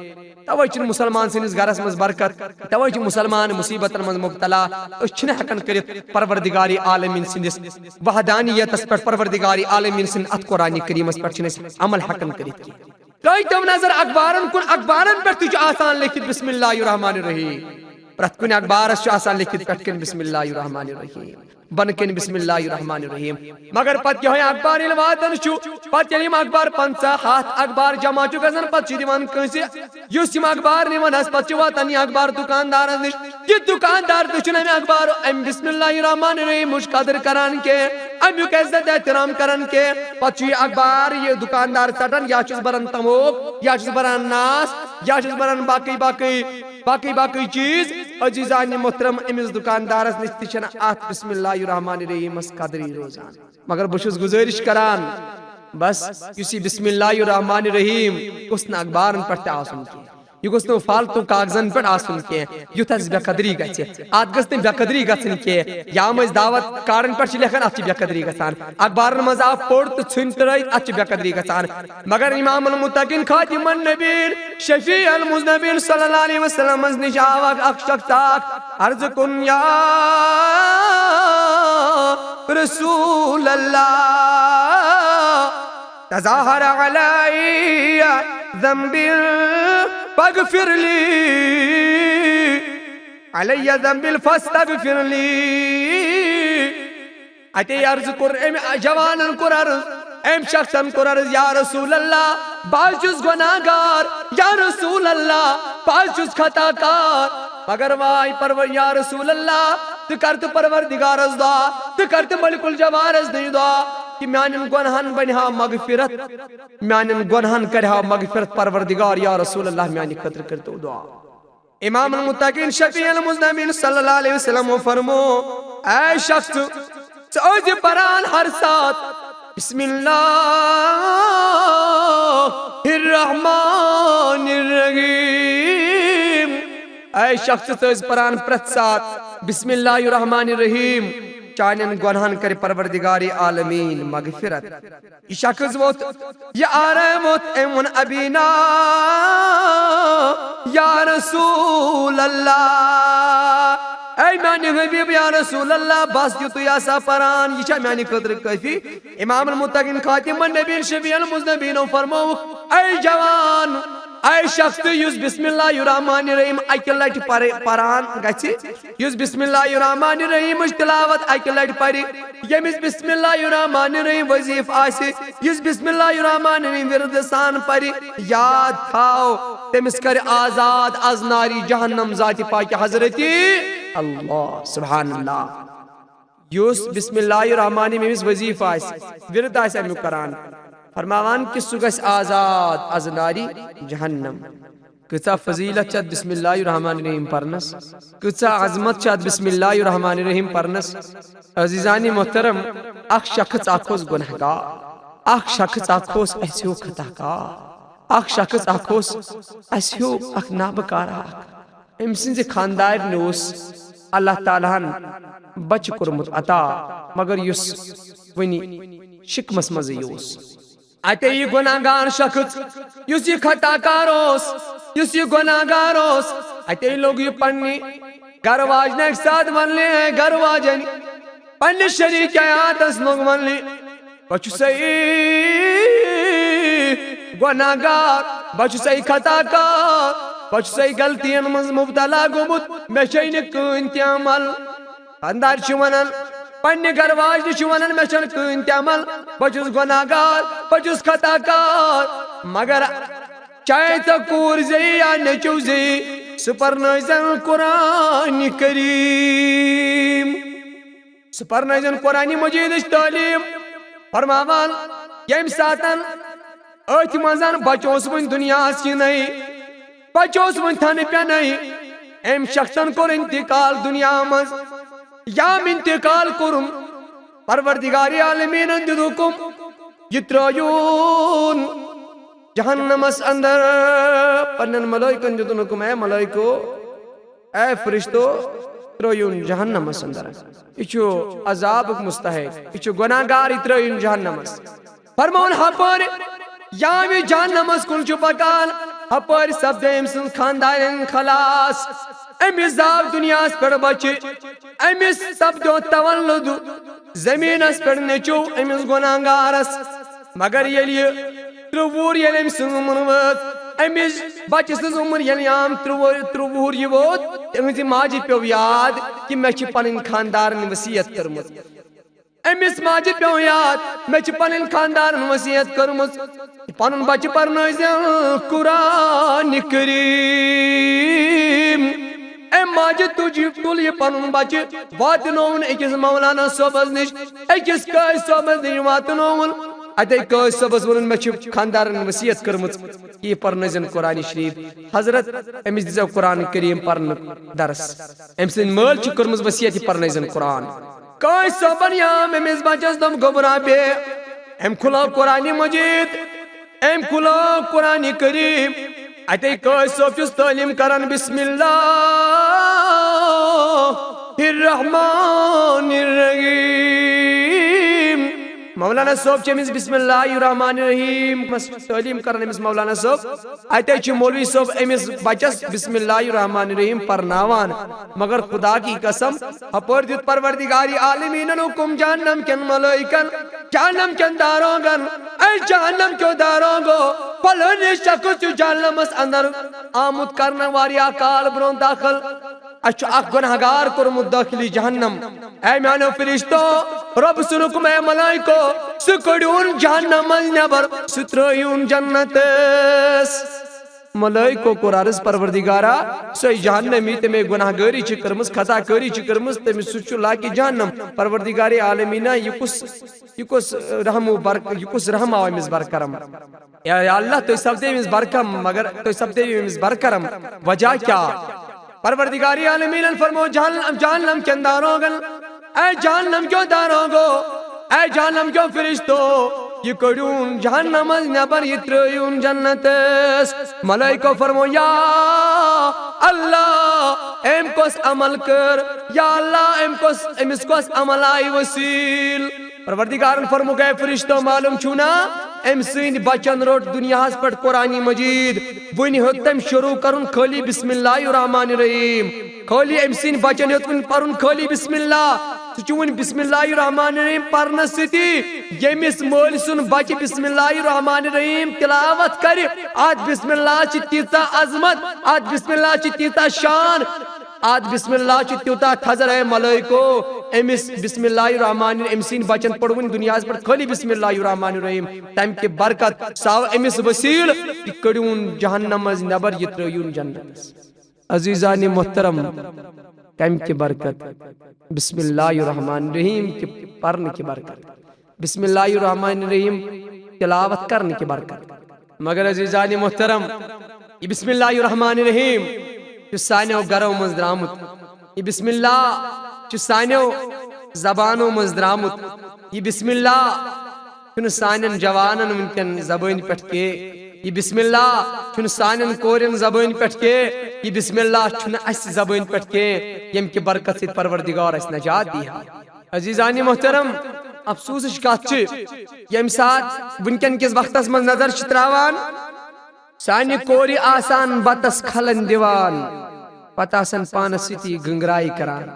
B: توے چھ مسلمان سنس گھرس مز برکت توے چھ مسلمان مصیبتن مز مبتلا. اس چھ ہکن کرت پروردگار عالمین سندس وحدانیتس پہ پروردگار عالمین سند ات قرآن کریمس پہ چھ عمل ہکن کرت کی. ترائی تو نظر اخبارن کن اخبارن پہ تہ آسان لکھت بسم اللہ الرحمن الرحیم. پرت کن اخبارس آسان لکھت پہ کن بسم اللہ الرحمن الرحیم بن کن بسم اللہ الرحمن الرحیم. مگر پتہ یہ اخبار واتن پتہ یم اخبار 50 اخبار جمع چھ گژھان پتہ دِوان کٲنٛسہِ یُس یم اخبار نِوان پتہ واتان یہ اخبار دکاندارس نش یہ دکاندار تہ چھُنہٕ امہِ اخبار ام بسم اللہ الرحمن الرحیم قدر کران کی امیک عزت احترام کران کی. پتہ یہ اخبار یہ دکاندار ژٹان یا چھس بران تموک یا چھس بران ناس یا چھس بران باقی چیز. عزیزان محترم امس دکاندارس نش تہ چھنہٕ ات بسم اللہ الرحمن الرحیم قدری روزان. مگر بہٕ گزارش کران بس اس بسم اللہ الرحمن الرحیم گوٚژھ نہٕ اخبارن پہ تہ آسن کی یہ گوٚژھ نہٕ فالتو کاغذن پہ آسن کی یُتھ اسہِ بے قدری گژھِ ات گٔژھ نہٕ بے قدری گژھن کی. یا مز دعوت کارڈن پہ لکھان ات بے قدری گژھان اخبارن مز آو پوٚر تہٕ ژھُنۍ ترٲیِتھ ات بے قدری گژھان. مگر امام المتقین خاتم النبیین شفیع المذنبین صلی اللہ علیہ وسلم مز نش آو اکھ شخص عرض کن یا رسول اللہ تظاہر علی ذنب فاغفر لی علی ذنب فاستغفر لی اتے عرض کر ام جوانن کر عرض ام شخصن کر عرض یا رسول اللہ باز چھس گناہگار یا رسول اللہ باز چھس خطا کار مگر وائی یا رسول اللہ تو کرت پروردگارس دعا تو کرت ملک الجبارس دعا کہ میانن گناہن بنہا مغفرت میانن گناہن کرہا مغفرت پروردگار یا رسول اللہ میانی خطر کرتو دعا امام المتقین شفیع المذنبین صلی اللہ علیہ وسلم فرمو اے شخص سوز پران ہر ساتھ بسم اللہ الرحمن الرحیم اے شخص سوز پران پرت ساتھ بسم اللہ الرحمن الرحیم چانین گناہن کر پروردگار عالمین مغفرت یہ شخص ووت یہ آرہ ووت ایمون ابینا یا رسول اللہ اے میانی حبیب یا رسول اللہ بس جو تو یاسا پران یہ چھا میانی قدر کفی امام المتقین خاتم النبیین شفیع المذنبین فرمو اے جوان اے شخص یس بسم اللہ الرحمن الرحیم اکی لٹ پران گچھی یس بسم اللہ الرحمن الرحیم تلاوت اکی لٹ پری یمس بسم اللہ الرحمن الرحیم وظیف آسی یس بسم اللہ الرحمن الرحیم ورد سان پری یاد تھاو تمس کر آزاد از ناری جہنم ذات پاک حضرتی اللہ سبحان اللہ یس بسم اللہ الرحمن الرحیم وظیف آسی ورد آسی امیو کران فرماوان کہ سگس آزاد از ناری جہنم کتا فضیلت چاد بسم اللہ الرحمن الرحیم پرنس کتا عظمت چاد بسم اللہ الرحمن الرحیم پرنس عزیزانی محترم اخ شخص آکھوز گنہگار اخ شخص آکھوز ایسیو خطاکار اخ شخص آکھوز ایسیو اخ نابکارا امسن سے خاندار نوس اللہ تعالیٰ بچ کرمت عطا مگر یس ونی شکمس مزی یوس اتے یہ گناہگار شخص یس یہ خطا کاروس یس یہ گناہگار اوس اتے لوگ یہ پڑھنی گھر واجن ایک ساتھ من لے ہیں گھر واجن پڑھنی شریک آیات اس لوگ من لے بچو سئی گناہگار بچو سئی خطا کار بچو سئی غلطین مز مبتلا گمت میں چین کن عمل اندار چونن پنی گھر واجن چونن میں چن کن عمل بچوس گناہگار بچوس خطا کار مگر چاہے تو کور زی یا نچو زی سپرنائزن قرآن کریم سپرنائزن قرآن مجید تعلیم فرماوان یم ساتن ایت منزن بچوس من دنیا کی نہیں بچوس من تھن پہ نہیں ام شخصن کور انتقال دنیا مز یام انتقال کرم پروردگار عالمین انددوکم یترایون جہنمس اندر پنن ملائکن جدنکم اے ملائکو اے فرشتو ترایون جہنمس اندر اچھو عذاب مستحق اچھو گناہگار ترایون جہنمس فرمون ہپر یامی جہنمس کن چو پکان ہپر سب دیم سن خاندان خلاص امیس داو دنیا اس پر بچے امیس سب دو تولد زمین اس پر نچو امیس گناہگارس مگر یلی تروور یلیم سن منوت امیس بچے سن عمر یلی عام تروور یوت امیسی ماجی پیو یاد کہ میں چی پنن خاندارن وسیعت کرمت امیس ماجی پیو یاد میں چی پنن خاندارن وسیعت کرمت پنن بچے پر نوزن قرآن کریم اے ماجد تجیب تول یہ پنن بچے واتنون اکس مولانا صوبز نش اکس کائی صوبز نش واتنون اتے کائی صوبز ونن میں چھپ خاندارن وسیعت کرمت یہ پرنزن قرآن شریف حضرت امیس دیزا قرآن کریم پرن درس امسن مل چھ کرمز وسیعت پرنزن قرآن کائی صوبن یام امیس بچس دم گبرا بے ام کھلا قرآن مجید ام کھلا قرآن کریم اتے کائی صوب چس تعلیم کرن بسم اللہ الرحمن الرحیم مولانا صوب چمیز بسم اللہ الرحمن الرحیم تعلیم کرن امس مولانا صوب اتے چھ مولوی صوب امس بچس بسم اللہ الرحمن الرحیم پرناوان مگر خدا کی قسم اپر دیت پروردگاری عالمین حکم جہنم کن ملائکن جہنم کن داروگن اے جہنم کیوں داروگو پلن شخص جہنم اس اندر آمد کرنا واری اکال برون داخل اچھو اخ گناہگار کرمت داخلی جہنم اے میانو فرشتو رب سن حکم اے ملائکو سہ کڑیون جہنم نبر سہ ترایون جنتس ملائکو کور عرض پروردگارا سوی جہنمی تمہیں گناہ گاری چھ کرمس خطا کاری چھ کرمس تمہیں سچو لاکی جہنم پروردگار عالمینہ یہ کس رحم آو امس برکرم یا اللہ تو سب دے امس برکم مگر تو سب دے امس برکرم وجہ کیا پروردگار عالمین فرمو جہنم کے انداروں گل اے جہنم کیوں داروں گو اے جہنم کیوں فرشتو یہ کڑیون جہنم نبر یہ ترایون جنتس ملائکو فرمو یا اللہ ایم کس عمل کر یا اللہ امس کس عمل آئی وسیل پروردگار فرمو گئے فرشتو معلوم چھونا ام سین بچن روٹ دنیا ہس پر قرآن مجید ون ہوتم شروع کرن خالی بسم اللہ الرحمن الرحیم خالی ام سین بچن ہوتن پرن خالی بسم اللہ سچون بسم اللہ الرحمن الرحیم پرن ستی یمس مول سن بچ بسم اللہ الرحمن الرحیم تلاوت کر آج بسم اللہ چھ تیتا عظمت آج بسم اللہ چھ تیتا شان آج بسم اللہ چھ تیتا تھزر ہے ملائکو امس بسم اللہ الرحمن الرحیم سین بچن پڑھون دنیا پر خالی بسم اللہ الرحمن الرحیم تم کے برکت ساو امس وسیل کڑیون جہنم از نبر یہ ترایون جنت عزیزان محترم کم کی برکت بسم اللہ الرحمن الرحیم کے پڑھنے کی برکت بسم اللہ الرحمن الرحیم تلاوت کرنے کی برکت مگر عزیزان محترم یہ بسم اللہ الرحمن الرحیم جو سانیو گرو مز درامت یہ بسم اللہ جو سانیو زبانو مز درامت یہ بسم اللہ چون سانین جوانن ونکن زبان پٹھ کے یہ بسم اللہ چون سانین کورین زبان پٹھ کے یہ بسم اللہ چون اس زبان پٹھ کے یم کی برکت سے پروردگار اس نجات دیا عزیزانی محترم افسوس کات چھ یم سات ونکن کس وقتس من نظر چتراوان سانی کوری آسان بتس کھلن دیوان پتہ آسان پانس ستی گنگرائی کران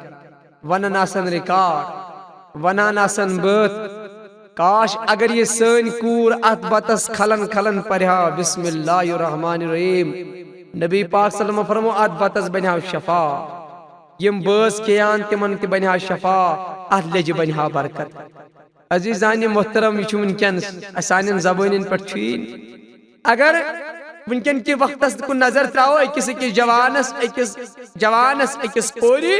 B: ونن آسان ریکارڈ ونان آسان بات کاش اگر یہ سن کور ات بتس کھلن کھلن پڑھا بسم اللہ الرحمن الرحیم نبی پاک صلی اللہ علیہ وسلم فرمو ات بتس بنیا شفا یم باس کیان تمن تی بنیا شفا ات لج بنیا برکت عزیزان محترم یہ ونکن اسان زبانن پر چھین اگر ونکن کی وقت کو نظر تراو اکس جوانس اکس کوری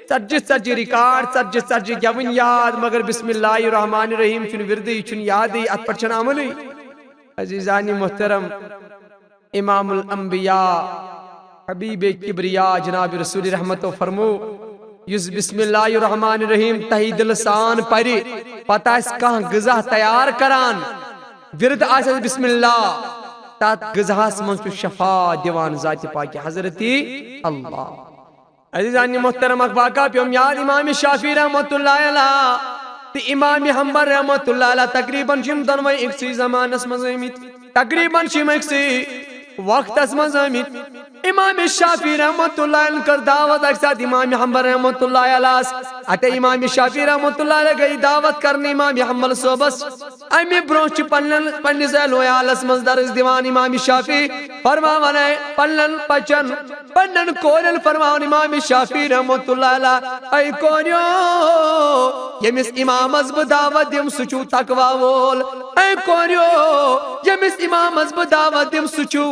B: سرجی ریکارڈ سرجی گون یاد مگر بسم اللہ الرحمن الرحیم چن وردی چن یادی ات پر چن عملی عزیزانی محترم امام الانبیاء حبیب کبریا جناب رسول رحمت و فرمو یس بسم اللہ الرحمن الرحیم تہی دل سان پری پتہ اس کہاں غذا تیار کران ورد آسد بسم اللہ تات غذاس من شفا دیوان ذات پاک حضرتی اللہ عزیزانی محترم اخواقہ پیوم یاد امام شافعی رحمت اللہ علیہ تی امام حنبل رحمت اللہ علیہ تقریباً شم دنوئی اکسی زمان اس مزیمت تقریباً شم اکسی وقت اس مزیمت امام شافعی رحمت اللہ علیہ کر دعوت اکساد امام حنبل رحمت اللہ علیہ اتے امام شافعی رحمت اللہ علیہ گئی دعوت کرنے امام حنبل صوبس امی برونچ پنی زیلو یالس مزدرز دیوان امام شافعی فرماوانے پنن پچن پنن کورل فرمان امام شافعی رحمت اللہ علیہ اے کوریو یمس امام ازب دعوت دیم سچو تقوی وول اے کوریو یمس امام ازب دعوت دیم سچو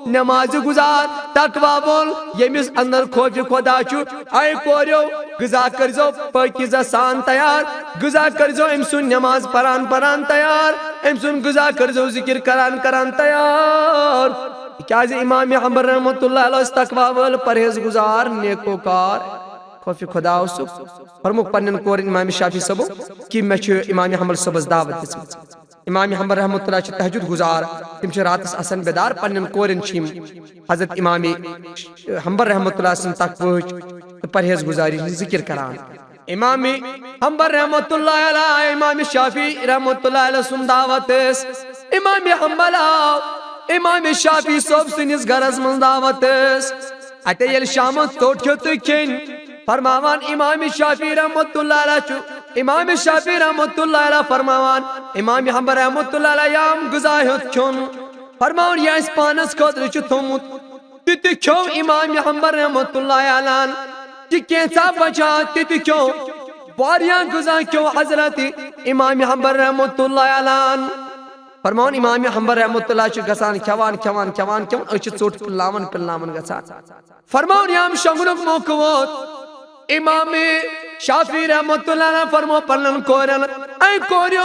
B: نماز گزار تقوی وول یمس اندر خوف خدا چو اے کوریو غذا کرزو پاکیزہ سان تیار غذا کرزو امسون نماز پران تیار امسون غذا کرزو ذکر کران تیار کیا امام حنبل رحمت اللہ علیہ تقوی وول پرہیز گزار نیکوکار خوف خدا اسو فرموک پنن کور امام شافعی صبو کہ میں امام حنبل صبح دعوت دسمت امام حنبل رحمت اللہ چھ تہجد گزار تم چھ راتس آسان بیدار پنن کورن چھیم حضرت امام حنبل رحمت اللہ سن تقوی پرہیز گزاری ذکر کران امام حنبل رحمت اللہ علیہ امام شافعی رحمت اللہ علیہ سن دعوت امام حنبل امام شافعی صوب سنس گرز من دعوت اتے یل شامت توٹ کھتو کھین فرماوان امام شافعی رحمت اللہ علیہ چو امام شافعی رحمت اللہ علیہ فرماوان امام حنبل رحمت اللہ علیہ یام غذا ہت کھون فرماوان یا اس پانس خاطر چھ تھومت تہِ کھیو امام حنبل رحمۃ اللہ علیہ کہ کینسا بچا تہِ کھیو واریاہ غذا کھیو حضرت امام حنبل رحمۃ اللہ علیہ فرمان امام حنبل رحمۃ اللہ چھ گژھان کھیوان کھیوان کھیوان کھیوان أچھ ژوٚٹ پلاون گژھان فرمان یام شۄنگنُک موقع ووت امام شافعی رحمۃ اللہ علیہ فرمو پنن کورن اے کوریو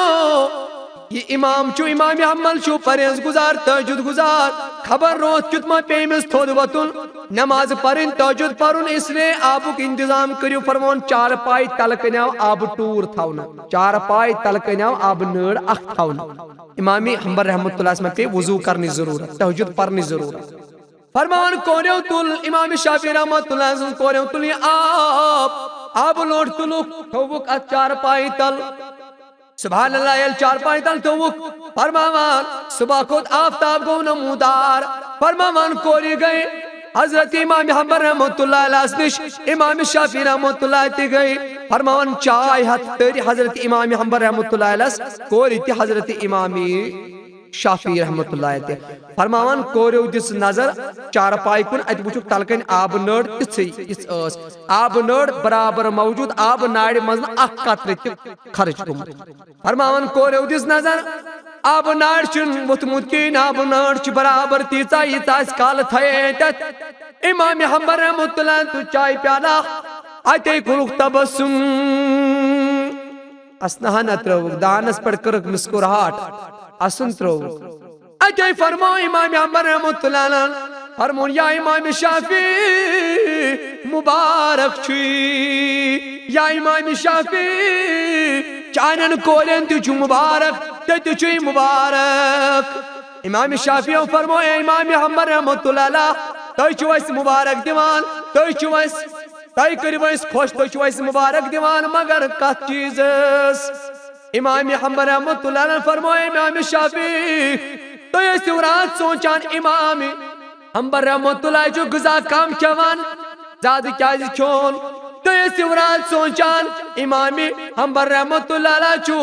B: یہ امام چھو امام حنبل چھو پرہیز گزار تہجد گزار خبر روت کیُتھ ما پے أمِس تھوٚد وۄتھُن نماز پرٕنۍ تہجد پرُن اس لیے آبُک انتظام کٔرِو فرمون چار پاے تلہٕ کنہِ آو آبہٕ ٹوٗر تھاونہٕ چار پاے تلہٕ کنہِ آو آبہٕ نٲر اکھ تھاونہٕ امام حنبل رحمۃ اللہ ما پے وضو کرنٕچ ضروٗرت تہجد پرنٕچ ضروٗرت فرمان کوریو تل امام شافعی رحمۃ اللہ سٕنٛز کوریو تل یہ آب لوٹ تلُکھ تھووُکھ اتھ چار پاے تل سبحان اللہ ییٚلہِ چار پاے تل تھووُکھ فرماوان صبح کھوٚت آفتاب گوٚو نموٗدار فرماوان کورِ گٔے حضرت امام حنبل رحمۃ اللہ علیہ نش امام شافعی رحمۃ اللہ تہِ گٔے فرماوان چائے ہتھ تٔرۍ حضرت امام حنبل رحمۃ اللہ علیہ کورِ تہِ حضرت امام شافعی رحمۃ اللہ تہِ فرماوان کوریو دِژ نظر چار پاے کُن اتہِ وٕچھُکھ تلہٕ کنہِ آبہٕ نٔر تِژھٕے یِژھ ٲس آبہٕ نٔر برابر موجود آبہٕ نارِ منٛز نہٕ اکھ قطرٕ تہِ خرچ گوٚمُت فرماوان کوریو دِژ نظر آبہٕ نارِ چھُنہٕ ووٚتھمُت کِہیٖنۍ آبہٕ نٔر چھِ برابر تیٖژاہ ییٖژاہ أسۍ کالہٕ تھایے تتھ امام حنبل رحمۃ اللہ تُج چایہِ پیالہ اتے کوٚرُکھ تبسم اسنہنا ترٲوُکھ دانس پٮ۪ٹھ کٔرٕکھ مسکراہٹ اسن ترٲوُکھ اتے فرمو امام حنبل رحمۃ اللہ علیہ فرمون یا امام شافعی مبارک چھُے یا امام شافعی چانن کورین تہِ چھُ مبارک تہِ تہِ چھُے مبارک امام شافعی فرمو اے امام حنبل رحمۃ اللہ علیہ تُہۍ چھِو اَسہِ مبارک دِوان تُہۍ کٔرِو اَسہِ خۄش تُہۍ چھِو اَسہِ مبارک دِوان مگر کتھ چیٖزس امام حنبل رحمۃ اللہ علیہ فرمو امام شافعی تُہۍ ٲسِو راتھ سونچان امام حنبل رحمۃ اللہ چھُ غذا کم کھٮ۪وان زیادٕ کیازِ کھیوٚن تُہۍ ٲسِو راتھ سونچان امام حنبل رحمۃ اللہ علیہ چھُ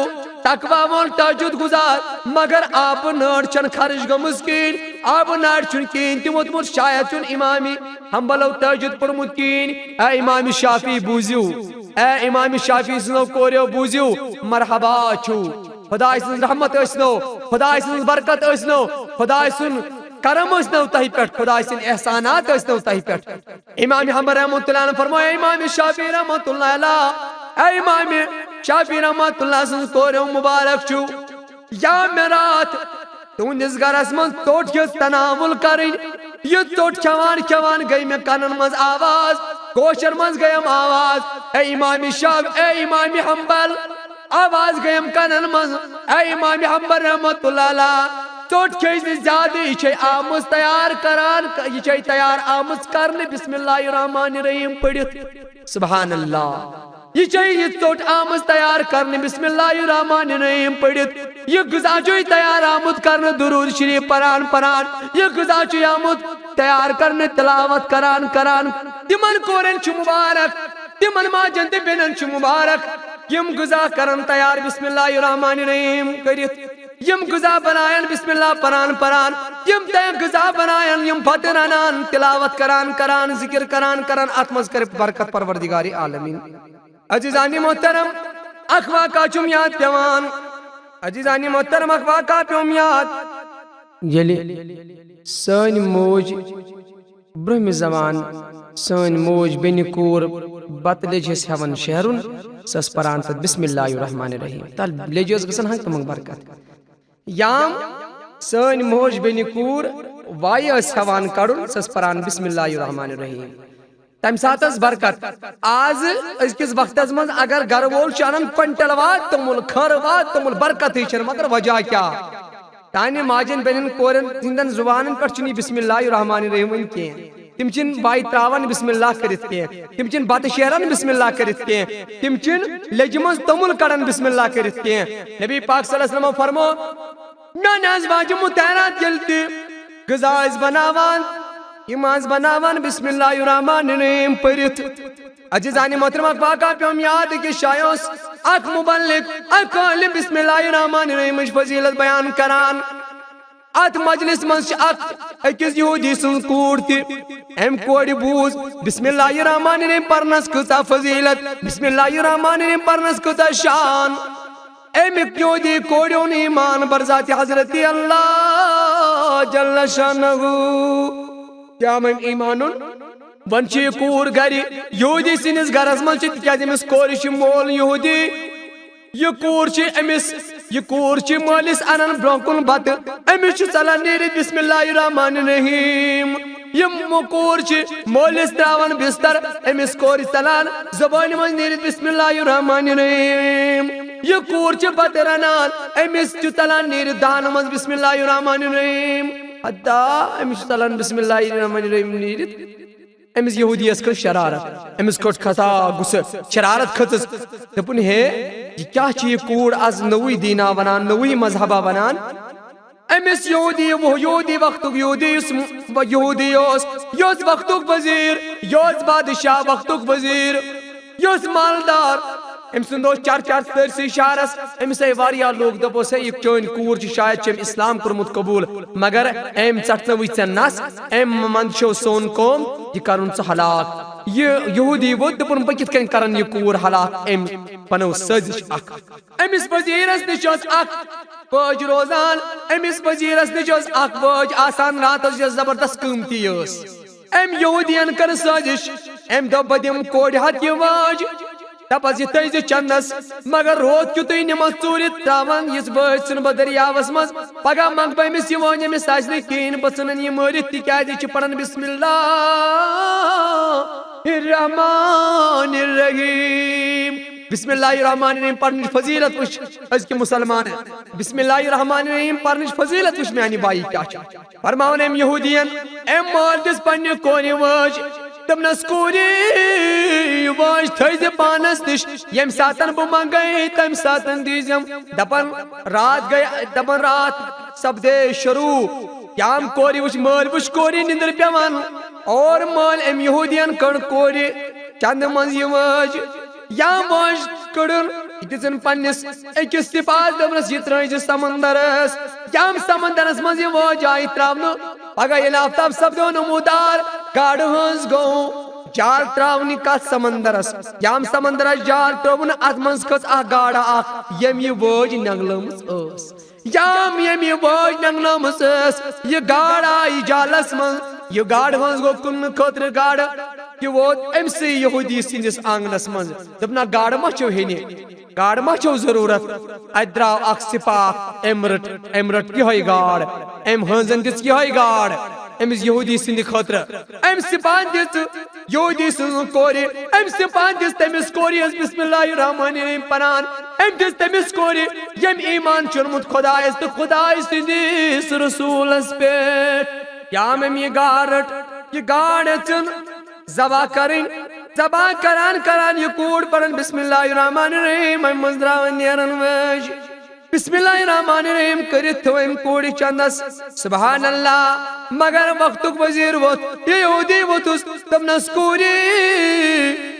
B: تقوا وول تہجد گزار مگر آبہٕ نٲر چھنہٕ خرچ گٔمٕژ کِہیٖنۍ آبہٕ نارِ چھُنہٕ کِہیٖنۍ تہِ ووتمُت شاید چھُنہٕ امام حنبلو تہجد پوٚرمُت کِہیٖنۍ اے امام شافعی بوٗزِو اے امام شافعی سٕنٛزو کوریو بوٗزِو مرحبا چھُو خۄداے سٕنٛز رحمت ٲسنو خۄداے سٕنٛز برکت ٲسنو خۄداے سُنٛد کرم ٲسنو تۄہہِ پٮ۪ٹھ خۄداے سٕنٛدۍ احسانات ٲسنو تۄہہِ پٮ۪ٹھ امام حنبل رحمۃ اللہ علیہ فرمو اے امام شافعی رحمۃ اللہ علیہ اے امام شافعی رحمۃ اللہ سٕنٛز کوریو مبارک چھُو یا مےٚ راتھ تُہنٛدِس گرس منٛز ژوٚٹ ہِژھ تناوُل کرٕنۍ یہِ ژوٚٹ کھٮ۪وان کھٮ۪وان گٔے مےٚ کنن منٛز آواز کوشر منٛز گٔیم آواز اے امام اے امام حنبل آواز گٔیم کنن منٛز اے امام حنبل رحمۃ اللہ علیہ ژوٚٹ کھیٚیہِ نہٕ زیادٕ یہِ چھے آمٕژ تیار کران یہِ چھے تیار آمٕژ کرنہٕ بسم اللہ الرحمن الرحیم پٔرِتھ سبحان اللہ یہ چھے یہ ژوٚٹ آمٕژ تیار کرنہٕ بسم اللہ الرحمن الرحیم پٔرِتھ یہ غذا چھُے تیار آمُت کرنہٕ درود شریف پران یہ غذا چھُے آمُت تیار کرنہٕ تلاوت کران تِمن کورٮ۪ن چھُ مبارک تِمن ماجن تہٕ بیٚنٮ۪ن چھُ مبارک یم غذا کرن تیار بسم اللہ الرحمن الرحیم کٔرِتھ یم غذا بناین بسم اللہ پران یم غذا بناین یم فتح رنان تلاوت کران ذکر کران اتھ منٛز کرِ برکت پروردگار عالمین عزیزانی محترم اکھ واقعہ چھُم یاد پیوان عزیزانی محترم اکھ واقعہ پیوم یاد ییٚلہِ سٲنۍ موج برٛونٛہمہِ زمان سٲنۍ موج بیٚنہِ کوٗر بتہٕ لیٚجہِ ٲسۍ ہٮ۪وان شیرُن سۄ ٲس پران تتھ بسم اللہ الرحمن الرحیم تتھ لیٚجہِ ٲس گژھان ہنٛگتہٕ منٛگہٕ برکت یام سٲنۍ موج بیٚنہِ کوٗر وایہِ ٲس ہٮ۪وان کڑُن سۄ ٲس پران بسم اللہ الرحمن الرحیم تمہِ ساتہٕ ٲس برکت آز أزکِس وقتس منٛز اگر گرٕ وول چھُ انان کۄنٛٹل واد توٚمُل خٲر واد توٚمُل برکتٕے چھنہٕ مگر وجہ کیٛاہ تانہِ ماجٮ۪ن بیٚنٮ۪ن کورٮ۪ن ہٕنٛدٮ۪ن زُبانن پٮ۪ٹھ چھُنہٕ یہِ بسم اللہ الرحمن الرحیم وۄنۍ کینٛہہ تِم چھِنہٕ وایہِ تراوان بسم اللہ کٔرِتھ کینٛہہ تِم چھِنہٕ بتہٕ شیران بسم اللہ کٔرِتھ کینٛہہ تِم چھِنہٕ لیٚجہِ منٛز توٚمُل کڑان بسم اللہ کٔرِتھ کینٛہہ نبی پاک صلی اللہ علیہ وسلمو فرمو میانہِ ازواجہِ مُطہرات ییٚلہِ تہِ غذا ٲسۍ بناوان یم ٲسۍ بناوان بسم اللہ الرحمن الرحیم پٔرِتھ عزیزانہِ محترم اکھ واقعہ پیوم یاد أکِس جایہِ اوس اکھ مبلغ اکھ عالم بسم اللہ الرحمن الرحیمٕچ فضیلت بیان کران اتھ مجلس منٛز چھِ اکھ اکس یہودی سن کوڑ تہ ام کوڑ بوز بسم اللہ الرحمن الرحیم پرنس کتا فضیلت بسم اللہ الرحمن الرحیم پرنس کتا شان امیک یہودی کوڑیون ایمان بر ذات حضرت اللہ جل شانہ کیا میں ایمانن ون چھ کور گری یہودی سنس گرس من چھ تکیاز امس کور چھ مول یہودی یہ کور چھ مالس انان برونکن بت امس چھ ژلان نیرت بسم اللہ الرحمن الرحیم یہ کور چھ مالس تراون بستر امس کور ژلان زبان من نیرت بسم اللہ الرحمن الرحیم یہ کور چھ بت رنان امس چھ ژلان نیرت دہن من بسم اللہ الرحمن الرحیم حتی امس چھ ژلان بسم اللہ الرحمن الرحیم نیرت امس یہودیس کھس شرارت امس کھٹ کھسا غصہ شرارت کھژس دپن ہے یہ کیا چھ یہ کوڑ از نوی دینا ونان نوی مذہبہ ونان امس یہودی وقتک یہودی یوس وقتک وزیر یوس بادشاہ وقتک وزیر یوس مالدار ام سند چر سرسی شہرس امس آئی واریاہ لوگ دپوس یہ چون کور شاید چم اسلام کورمت قبول مگر ام ژٹنوی ژے نس ام مندشو سون قوم یہ کرن ژٕ ہلاک یہ یہودی ووت دپن بہ کتھ کن کرن یہ کور ہلاک ام بنو سازش اخ امس وزیرس نش اخ بوج روزان امس وزیرس نش اخ بوج آسان رات زبردست قیمتی ام یہودین کر سازش ام دپ بہ دم کوڑ ہتھ یہ واج دپس یہ تیز چندس مگر روت کیوں تھی نماز ژوٗرِ تراوان یس بٲژ ژھٕن بہٕ دٔریاوس منٛز پگاہ منٛگ بہٕ أمِس یہِ وۄنۍ أمِس آسہِ نہٕ کِہیٖنۍ بہٕ ژھٕنن یہِ مٲرِتھ تِکیازِ یہِ چھِ پران بسم اللہ الرحمن الرحیم بسم اللہ الرحمن الرحیم پرنچ فضیلت وچ أزکہِ مسلمان بسم اللہ الرحمن الرحیم پرنچ فضیلت وچ میانہِ بایی کیاہ چھِ فرماوان أمۍ یہوٗدین أمۍ مٲل دِژ پننہِ کورِ وٲج دپنس کوری واج تھیز پانس نش یم ساتن بہ منگے تم ساتن دیزم دپن رات گئے دپن رات سپدے شروع کیام کوری وچ مال وچ کوری نندر پیوان اور مال ام یہودین کڑ کوری چند منز یہ واج یا واج کڑن دِژن پننس أکِس سپاہس دپنس یہ ترٲیزِ سمندرس کیام سمندرس منز یہ واج آیہِ تراونہٕ پگاہ ییٚلہِ آفتاب سپدیو نمودار گاڈٕ ہٕنٛز گوٚو جال تراونہِ کتھ سمندرس یام سمندرس جال ترٛووُن اتھ منٛز کھٔژ اکھ گاڈٕ اکھ ییٚمۍ یہِ وٲج نٮ۪نٛگلٲمٕژ ٲس ییٚمۍ یہِ وٲج نٮ۪نٛگلٲمٕژ ٲس یہِ گاڈ آیہِ جالس منٛز یہِ گاڈٕ ہٕنٛز گوٚو کٕننہٕ خٲطرٕ گاڈٕ یہِ ووت أمسٕے یہوٗدی سٕنٛدِس آنگنس منٛز دوٚپنکھ گاڈٕ ما چھو ہیٚنہِ گاڈٕ ما چھو ضروٗرت اتہِ درٛاو اکھ سپاہ أمۍ رٔٹ یِہوے گاڈ أمۍ ہٲنزن دِژ یِہوے گاڈ أمِس یہوٗدی سٕنٛدِ خٲطرٕ أمۍ سپاہن دِژ یہوٗدی سٕنٛز کورِ أمۍ سپاہن دِژ تٔمِس کورِ یۄس بسم اللہ الرحمن الرحیم پران أمۍ دِژ تٔمِس کورِ ییٚمۍ ایمان چھُ اوٚنمُت خۄدایس تہٕ خۄداے سٕنٛدِس رسوٗلس پٮ۪ٹھ یام أمۍ یہِ گاڈ رٔٹ یہِ گاڈ ہیژٕن ذبح کرٕنۍ ذبح کران یہِ کوٗر پران بسم اللہ الرحمن الرحیم أمۍ منٛز درٛاون نیرن وٲج بسم اللہ الرحمن الرحیم کرت تھو أمۍ کوڑِ چندس سبحان اللہ مگر وقتک وزیر ووت یہ یہودی ووتُس دپنس کوری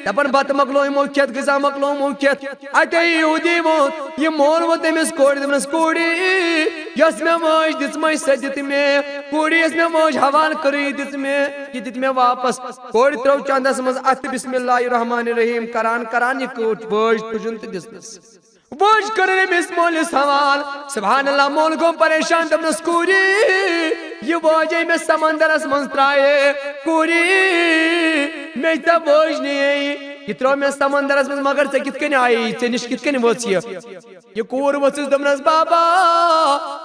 B: دپن بتہٕ مۄکلو یِمو کھٮ۪تھ غذا مۄکلو یِمو کھٮ۪تھ اتے یہودی ووت یہِ مول ووت أمِس کورِ دپنس کوری یۄس مےٚ وٲج دِژمے سۄ دِتہٕ مےٚ کوری یۄس مےٚ وٲج حوالہٕ کٔرٕے یہِ دِژ مےٚ یہِ دِتہِ مےٚ واپس کورِ ترٛوو چندس منٛز اتھٕ بسم اللہ الرحمن الرحیم کران یہِ وٲج تُجُن تہٕ دِژنس وٲج کٔرٕن أمِس مٲلِس حوال سبحان اللہ مول گوٚو پریشان دپنس کوری یہ وٲجے مےٚ سمندرس منٛز ترٛایے کوری مےٚ ژےٚ وٲج نِیے یہ ترٛوو مےٚ سمندرس منٛز مگر ژےٚ کِتھ کٔنۍ آیی ژےٚ نِش کِتھ کٔنۍ ؤژھ یہِ کوٗر ؤژھٕس دپنس بابا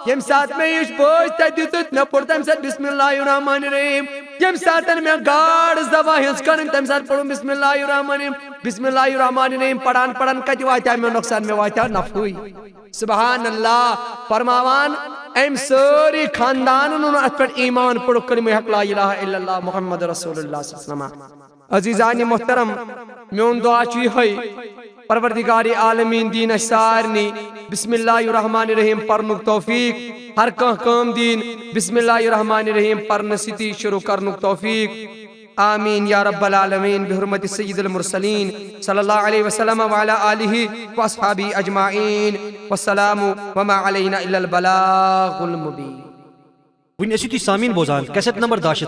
B: ییٚمہِ ساتہٕ مےٚ یہِ وٲج ژےٚ دِژٕتھ مےٚ پوٚر تمہِ ساتہٕ بسم اللہ الرحمن الرحیم ییٚمہِ ساتہٕ مےٚ گاڈ ذبح ہیٚژ کرٕنۍ تمہِ ساتہٕ پوٚرُم بسم اللہ الرحمن الرحیم بسم اللہ الرحمن الرحیم پران کتہِ واتیٛاو مےٚ نۄقصان مےٚ واتیٛاو نفعٕے سبحان اللہ فرماوان أمۍ سٲری خاندانن اوٚن اتھ پٮ۪ٹھ ایمان پوٚرُکھ کلمہ حق لا الہ الا اللہ محمد رسول اللہ صلی اللہ علیہ وسلم عزیزانِ محترم میون دعا چھُ یِہوٚے پروردگارِ عالمیٖن دِیِن اَسہِ سارنٕے بسم اللہ الرحمن الرحیم پرنُک توفیق ہر کانٛہہ کٲم دِیِن بسم اللہ الرحمن الرحیم پرنہٕ سۭتی شروع کرنُک توفیق آمین یا رب العالمین بحرمت سید المرسلین صلی اللہ علیہ وسلم وعلی آلہ واصحابہ اجمعین والسلام وما علینا الا البلاغ المبین.
A: ون ٲسِو تُہۍ سامعیٖن بوزان کیسٹ نمبر 10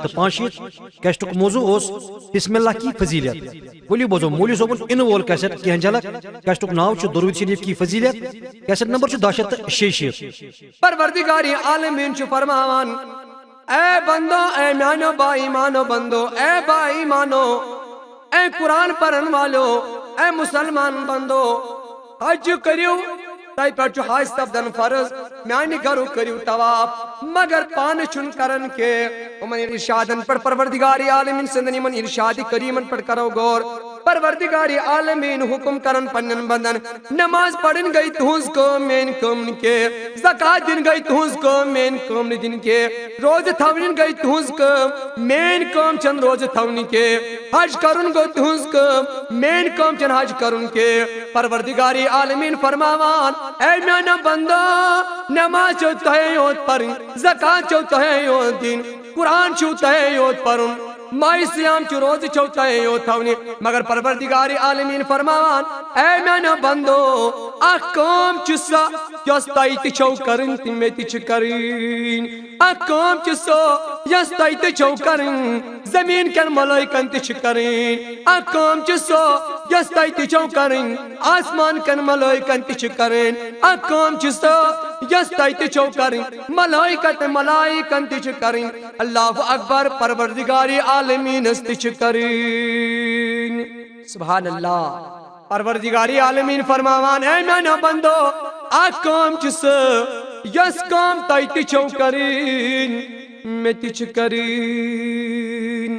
A: کیسٹُک موضوع اوس بسم اللہ کی فضیلت ؤلِو بوزو مولوی صٲبُن اِنہٕ وول کیسٹ کینٛہہ جھلک کیسٹُک ناو چھُ درود شریف کی فضیلت کیسٹ نمبر چھُ 10
B: پروردگار عالمین چھُ فرماوان اے بندو اے میانو با ایمانو بندو اے با ایمانو اے قرآن پڑھن والو اے مسلمان بندو حج کریو تہ پہ حج سپدن فرض میانہ گھرو کریو طواف مگر پان چھن کرن کے امن ارشادن پر پروردگار عالمین سندن یمن ارشاد کریمن پر کرو غور پروردگار عالمین حکم کرن پنن بندن نماز پڑھن گئی تہنز کام مین کام کے زکات دن گئی تہنز کام مین کام دن کے روز تھون گئی تہنز کام مین کام چن روز تھون کے حج کرن گو تہنز کام مین کام چن حج کرن کے پروردگار عالمین فرماوان اے میانا بندو نماز چو تہے یوت پڑھن زکات چو تہے یوت دن قرآن چو تہے یوت پڑھن مائی سیام چو روز چو تہے یوت تھونی مگر پروردگار عالمین فرماوان اے میانا بندو اخ کام چسا یس تائیت چو کرن تیمیتی چھ کرین اخ کام چسا یس تائیت چو کرن زمین کن ملائکن تی چھ کرین اخ کام چسا یس تائیت چو کرن آسمان کن ملائکن تی چھ کرین اخ کام چسا یس تائیت چو کرن ملائکن تی چھ کرین اللہ اکبر پروردگار عالمین است چھ کرین سبحان اللہ پروردگار عالمین فرماوان اے میانا بندو اخ کام چس یس کام تائیت چو کرین میں تی چھ کرین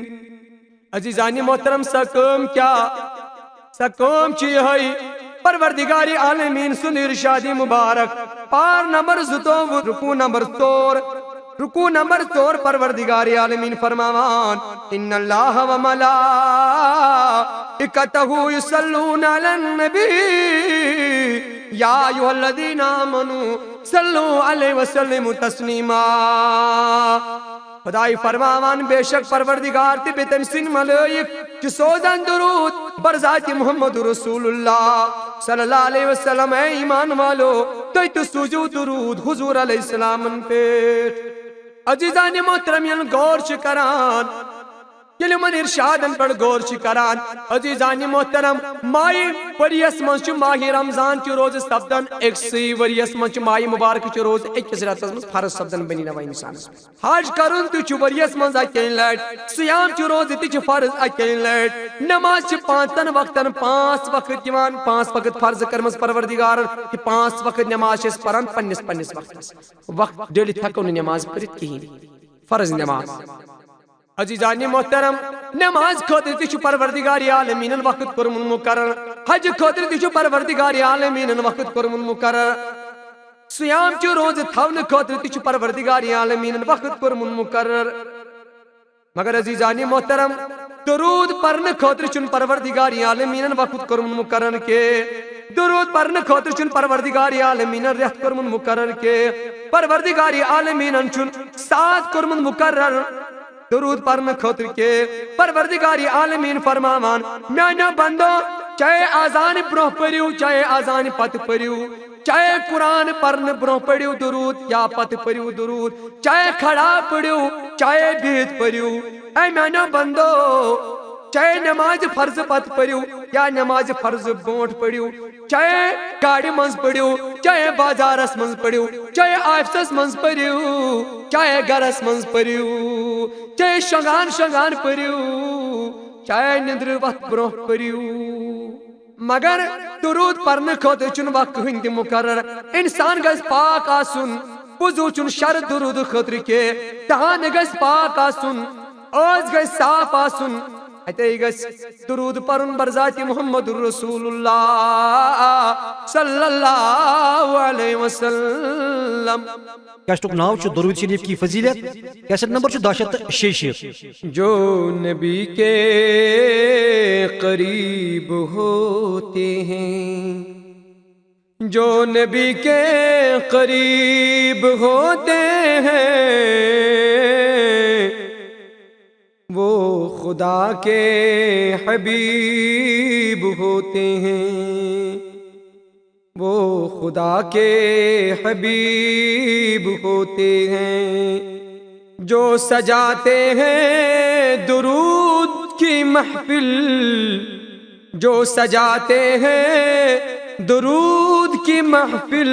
B: عزیزانی محترم سا کام کیا سا کام چی ہے پروردگار عالمین سن ارشاد مبارک پار نمبر زتو رکو نمبر 4 رکو نمبر 4 پروردگار عالمین فرماوان ان اللہ و ملائکتہ یصلون علی النبی یا ایھا الذین آمنوا صلوا علیہ وسلموا تسلیما خدای فرماوان بے شک پروردگار تی بے تمسین ملائک جو سوزن درود بر ذات محمد رسول اللہ صلی اللہ علیہ وسلم اے ایمان والو تو سوجو درود حضور علیہ السلام پیٹ عزیزان محترم یل غور چھ کران یل من ارشادن پر غور چھ کران عزیزان محترم مائی وریس من چھ ماہ رمضان چھ روز سپدن 100 وریس من چھ ماہ مبارک چھ روز 21 راتس من فرض سپدن بنی نو انسان حج کرن تہ چھ وریس من اکین لٹ صیام چھ روز تہ چھ فرض اکین لٹ نماز چھ 5 وقتن 5 وقت دیوان 5 وقت فرض کرمس پروردگار کہ 5 وقت نماز چھ پران پنس وقتس وقت ڈیلی تھکو نماز پڑھت کہین فرض نماز عزیزان محترم نماز خاطر تہ پروردگار عالمین وقت کورمن مقرر حج خاطر تہ پروردگار عالمین وقت کورمن مقرر صیام چھ روز تھون خاطر تہ پروردگار عالمین وقت کورمن مقرر مگر عزیزان محترم درود پرن خاطر چھ پروردگار عالمین وقت کورمن مقرر کے درود پرن خاطر چھ پروردگار عالمین ریت کورمن مقرر کے پروردگار عالمین چھ سات کورمن مقرر درود پرن خاطر کے پروردگار عالمین فرماوان میانا بندو چاہے آزان برو پڑھو چاہے آزان پت پڑھو چاہے قرآن پرن برو پڑھو درود یا پت پڑھو درود چاہے کھڑا پڑھو چاہے بیت پڑھو اے میانا بندو چاہے نماز فرض پت پڑھو یا نماز فرض بونٹ پڑھو چاہے گاڑی منز پڑھو چاہے بازارس منز پڑھو چاہے آفسس منز پڑھو چاہے گھرس منز پڑھو چاہے شنگان پڑھو چاہے ندر وقت برو پڑھو مگر درود پرن خاطر چھ وقت ہند مقرر انسان گژھِ پاک آسن وضو چھ شرط درود خاطر کے دہان گژھِ پاک آسن آز گژھِ صاف آسن اتے گژھِ درود پرن بر ذات محمد رسول اللہ صلی اللہ علیہ وسلم
A: کیسٹُک ناو چھُ درود شریف کی فضیلت کیسٹ نمبر چھُ 10
B: جو نبی کے قریب ہوتے ہیں جو نبی کے قریب ہوتے ہیں وہ خدا کے حبیب ہوتے ہیں وہ خدا کے حبیب ہوتے ہیں جو سجاتے ہیں درود کی محفل، جو سجاتے ہیں درود کی محفل،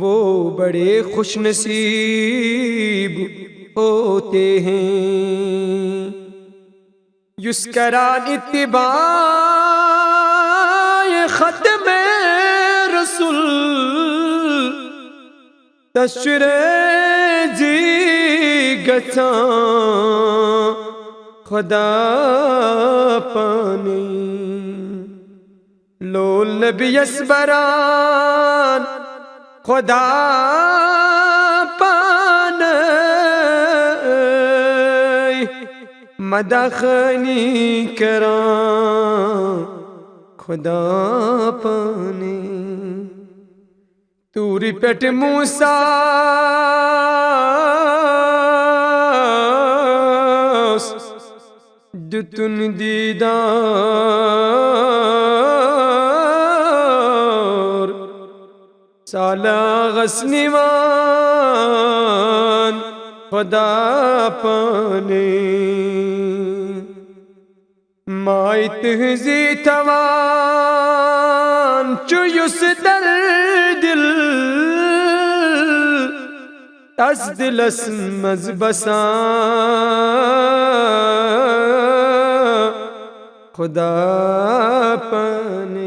B: وہ بڑے خوش نصیب ہوتے ہیں۔ یسکران اتباع ختم رسول، تشرے جی گچان خدا پانی، لول نبی اسبران خدا پانی، مدخنی کران خدا پانی، توری پیٹ موسیٰ جتن دیدار، سالا غسنیوان خدا پانے، مائی تہزی توان چویس در دل، از دل اسمز بسان خدا پانے۔